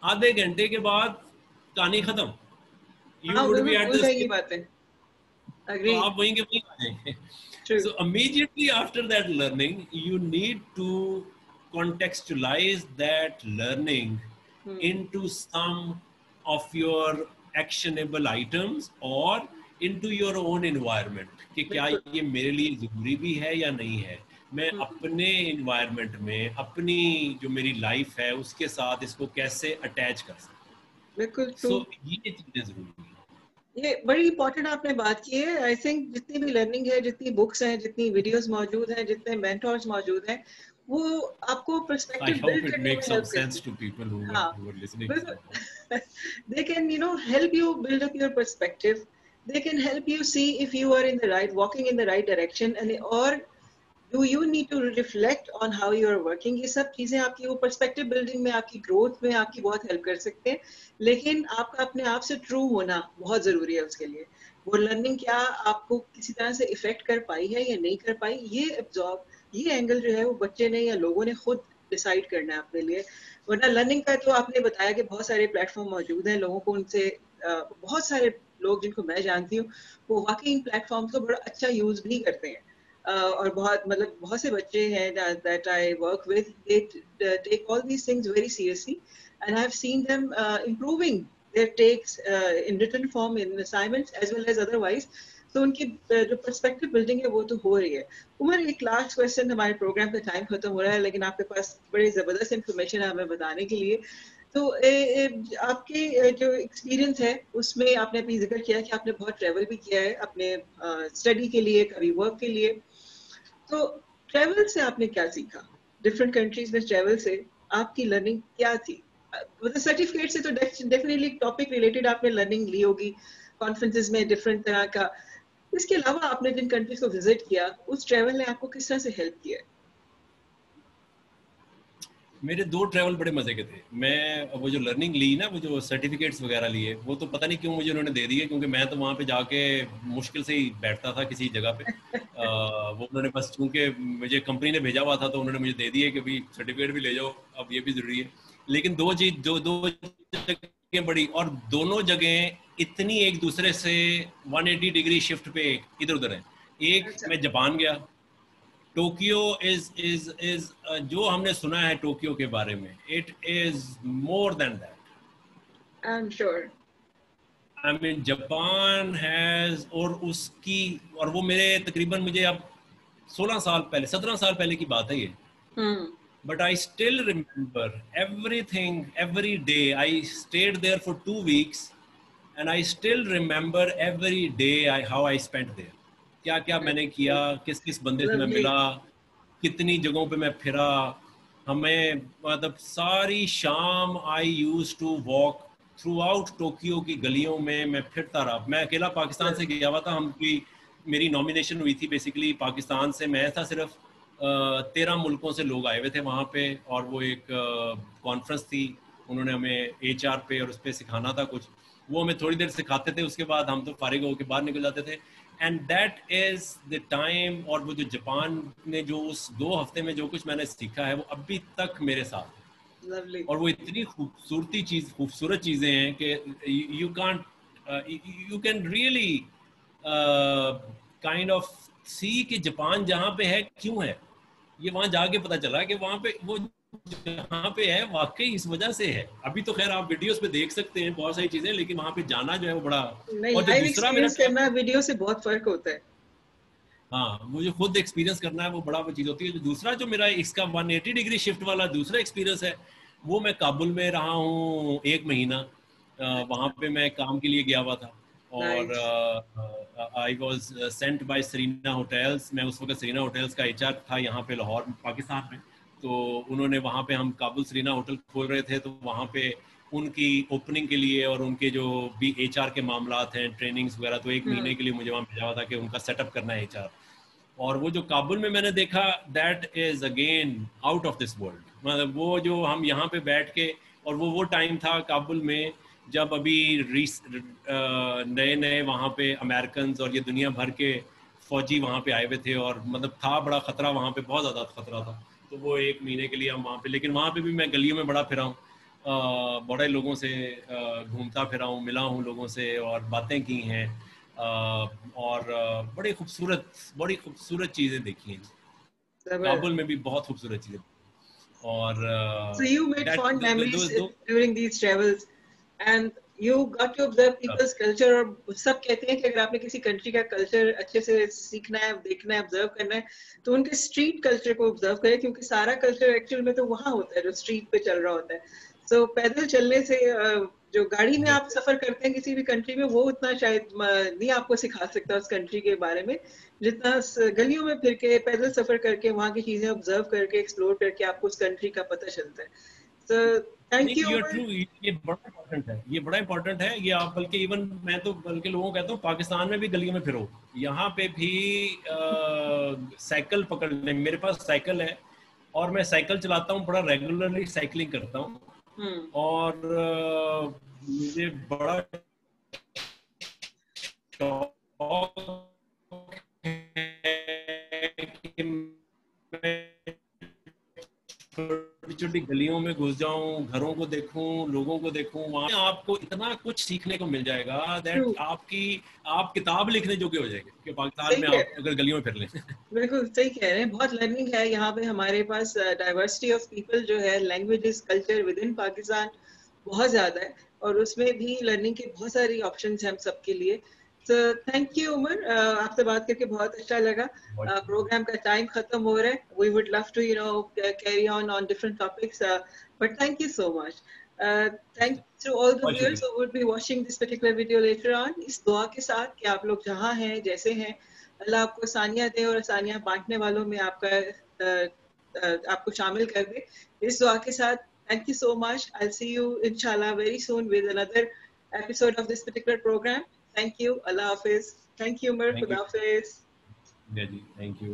आधे घंटे के बाद कहानी खत्म. You would be at the same. तो आप वहीं के वहीं आ जाएंगे. So immediately after that learning, you need to contextualize that learning into some of your actionable items or into your own environment. कि क्या ये मेरे लिए जरूरी भी है या नहीं है, मैं अपने environment में अपनी जो मेरी life है उसके साथ इसको कैसे attach कर सकता हूँ. बिल्कुल. So ये चीजें जरूरी है. ये बड़ी इंपॉर्टेंट आपने बात की है. आई थिंक जितनी भी लर्निंग है, जितनी बुक्स हैं, जितनी वीडियोस मौजूद हैं, जितने मेंटर्स मौजूद हैं, वो आपको पर्सपेक्टिव बिल्ड करने में help sense to people who are listening. They can, you know, help you build up your perspective. They can help you see if you are walking in the right direction, and or do you need to reflect on how you are working. ये सब चीजें आपकी वो perspective building में, आपकी growth में आपकी बहुत हेल्प कर सकते हैं. लेकिन आपका अपने आप से ट्रू होना बहुत जरूरी है उसके लिए. वो लर्निंग क्या आपको किसी तरह से इफेक्ट कर पाई है या नहीं कर पाई, ये एंगल जो है वो बच्चे ने या लोगों ने खुद डिसाइड करना है अपने लिए. वरना लर्निंग का तो आपने बताया कि बहुत सारे प्लेटफॉर्म मौजूद हैं, लोगों को उनसे बहुत सारे लोग जिनको मैं जानती हूँ वो वाकई इन प्लेटफॉर्म्स को बड़ा अच्छा यूज भी करते हैं. और बहुत से बच्चे हैं that I work with, they take all these things very seriously, and I have seen them improving their takes in written form, in assignments as well as otherwise. तो उनकी जो पर्सपेक्टिव बिल्डिंग है वो तो हो रही है. उमर, एक लास्ट क्वेश्चन, हमारे प्रोग्राम का टाइम खत्म हो रहा है, लेकिन आपके पास बड़ी जबरदस्त इंफॉर्मेशन है हमें बताने के लिए. तो आपके जो एक्सपीरियंस है उसमें आपने अभी जिक्र किया कि आपने बहुत ट्रैवल भी किया है अपने स्टडी के लिए, कभी वर्क के लिए. तो ट्रैवल से आपने क्या सीखा? डिफरेंट कंट्रीज में ट्रैवल से आपकी लर्निंग क्या थी? मतलब सर्टिफिकेट से तो डेफिनेटली टॉपिक रिलेटेड आपने लर्निंग ली होगी, कॉन्फ्रेंसेस में डिफरेंट तरह का. इसके अलावा आपने जिन कंट्रीज को विजिट किया, उस ट्रैवल ने आपको किस तरह से हेल्प किया? मेरे 2 ट्रैवल बड़े मजे के थे. मैं वो जो लर्निंग ली ना, वो जो सर्टिफिकेट्स वगैरह लिए, वो तो पता नहीं क्यों मुझे उन्होंने दे दिए, क्योंकि मैं तो वहाँ पे जाके मुश्किल से ही बैठता था किसी जगह पे. वो उन्होंने बस, चूंकि मुझे कंपनी ने भेजा हुआ था तो उन्होंने मुझे दे दिए कि भाई सर्टिफिकेट भी ले जाओ, अब ये भी जरूरी है. लेकिन दो जगह बड़ी, और दोनों जगह इतनी एक दूसरे से 180 डिग्री शिफ्ट पे इधर उधर है. एक मैं जापान गया. टोक्यो इज जो हमने सुना है टोक्यो के बारे में, it is more than that. I'm sure. I mean, Japan has, और उसकी, और वो मेरे तकरीबन मुझे अब 16 साल पहले, 17 साल पहले की बात है ये. But I still remember everything, every day. I stayed there for 2 weeks, and I still remember every day how I spent there. क्या क्या मैंने किया, किस किस बंदे से मैं Lovely. मिला, कितनी जगहों पे मैं फिरा. हमें मतलब सारी शाम I used to walk throughout Tokyo की गलियों में मैं फिरता रहा. मैं अकेला पाकिस्तान से गया हुआ था. मेरी नॉमिनेशन हुई थी बेसिकली पाकिस्तान से. मैं था सिर्फ 13 मुल्कों से लोग आए हुए थे वहाँ पे, और वो एक कॉन्फ्रेंस थी. उन्होंने हमें HR पे और उस पर सिखाना था कुछ. वो हमें थोड़ी देर सिखाते थे, उसके बाद हम तो फारिग होकर बाहर निकल जाते थे. And that is the time. और वो जो जापान ने जो उस 2 हफ्ते में जो कुछ मैंने सीखा है वो अभी तक मेरे साथ है. Lovely. और वो इतनी खूबसूरत चीजें हैं कि you can really kind of see कि जापान जहाँ पे है क्यों है. ये वहां जाके पता चला कि वहां पे वो जहाँ पे है वाकई इस वजह से है. अभी तो खैर आप वीडियोस पे देख सकते हैं बहुत सारी चीजें, लेकिन वहां पे जाना जो है वो बड़ा. नहीं, और जो लाइव दूसरा मेरा एक्सपीरियंस करना वीडियो से बहुत फर्क होता है. हाँ, मुझे खुद एक्सपीरियंस करना है, वो बड़ा वो चीज़ होती है. जो दूसरा जो मेरा इसका 180 डिग्री शिफ्ट वाला दूसरा एक्सपीरियंस है, वो मैं काबुल में रहा हूँ 1 महीना. वहाँ पे मैं काम के लिए गया हुआ था, और I was sent by Sarina hotels. मैं उस वक्त सरीना होटल्स का HR था यहाँ पे लाहौर पाकिस्तान में. तो उन्होंने वहाँ पे, हम काबुल सरीना होटल खोल रहे थे, तो वहाँ पे उनकी ओपनिंग के लिए और उनके जो भी HR के मामलात हैं, ट्रेनिंग्स वगैरह, तो 1 महीने के लिए मुझे वहाँ भेजा हुआ था कि उनका सेटअप करना है HR. और वो जो काबुल में मैंने देखा, that is again out of this world. मतलब वो जो हम यहाँ पे बैठ के, और वो टाइम था काबुल में जब अभी नए नए वहाँ पे अमेरिकन और ये दुनिया भर के फौजी वहाँ पे आए हुए थे, और मतलब था बड़ा ख़तरा वहाँ पे, बहुत ज़्यादा ख़तरा था. तो वो 1 महीने के लिए हम वहाँ पे, लेकिन वहाँ पे भी मैं गलियों में बड़ा फिरा हूँ, बड़े लोगों से घूमता फिरा हूँ, मिला हूँ लोगों से और बातें की हैं. और बड़ी खूबसूरत चीज़ें देखी हैं. काबुल में भी बहुत खूबसूरत चीज़ें. और So you made fond memories दो during these travels, and you got to observe people's culture. और सब कहते हैं कि अगर आपने किसी कंट्री का कल्चर अच्छे से सीखना है, देखना है, ऑब्जर्व करना है, तो उनके स्ट्रीट कल्चर को ऑब्जर्व करें, क्योंकि सारा कल्चर एक्चुअल में तो वहाँ होता है जो स्ट्रीट पे चल रहा होता है. So पैदल चलने से जो गाड़ी में आप सफर करते हैं किसी भी कंट्री में, वो उतना शायद नहीं आपको सिखा सकता उस कंट्री के बारे में, जितना गलियों में फिर के पैदल सफर करके वहाँ की चीजें ऑब्जर्व करके एक्सप्लोर करके आपको उस कंट्री का पता चलता है. So thank you. ट्रू. ये बड़ा इंपॉर्टेंट है, ये बड़ा इंपॉर्टेंट है. ये आप बल्कि इवन मैं तो बल्कि लोगों को कहता हूँ पाकिस्तान में भी गलियों में फिरो, यहाँ पे भी साइकिल पकड़ लें. मेरे पास साइकिल है और मैं साइकिल चलाता हूँ, बड़ा रेगुलरली साइकिलिंग करता हूँ. और मुझे बड़ा शौक है कि मैं छोटी गलियों में घुस जाऊं, घरों को देखूं, लोगों को देखूं. वहाँ आपको इतना कुछ सीखने को मिल जाएगा दैट आप किताब लिखने जोगे हो जाएंगे कि पाकिस्तान में आप अगर गलियों में फिर लें. बिल्कुल सही कह रहे हैं. बहुत लर्निंग है यहाँ पे. हमारे पास डाइवर्सिटी ऑफ पीपल जो है, languages, culture with in Pakistan बहुत ज्यादा है, और उसमें भी लर्निंग के बहुत सारी ऑप्शंस हैं हम सबके लिए. So thank you उमर, आपसे बात करके बहुत अच्छा लगा. प्रोग्राम का टाइम खत्म हो रहा है. We would love to carry on different topics, but thank you so much. Thanks to all the viewers who would be watching this particular video later on. इस दुआ के साथ कि आप लोग जहाँ हैं, जैसे हैं, अल्लाह आपको आसानियाँ दे और आसानियाँ बांटने वालों में आपको शामिल कर दे. इस दुआ के साथ thank you so much. I'll see you inshallah very soon with another episode of this particular program. Thank you. Allah Hafiz. Thank you, Umar. Khuda Hafiz. Thank you.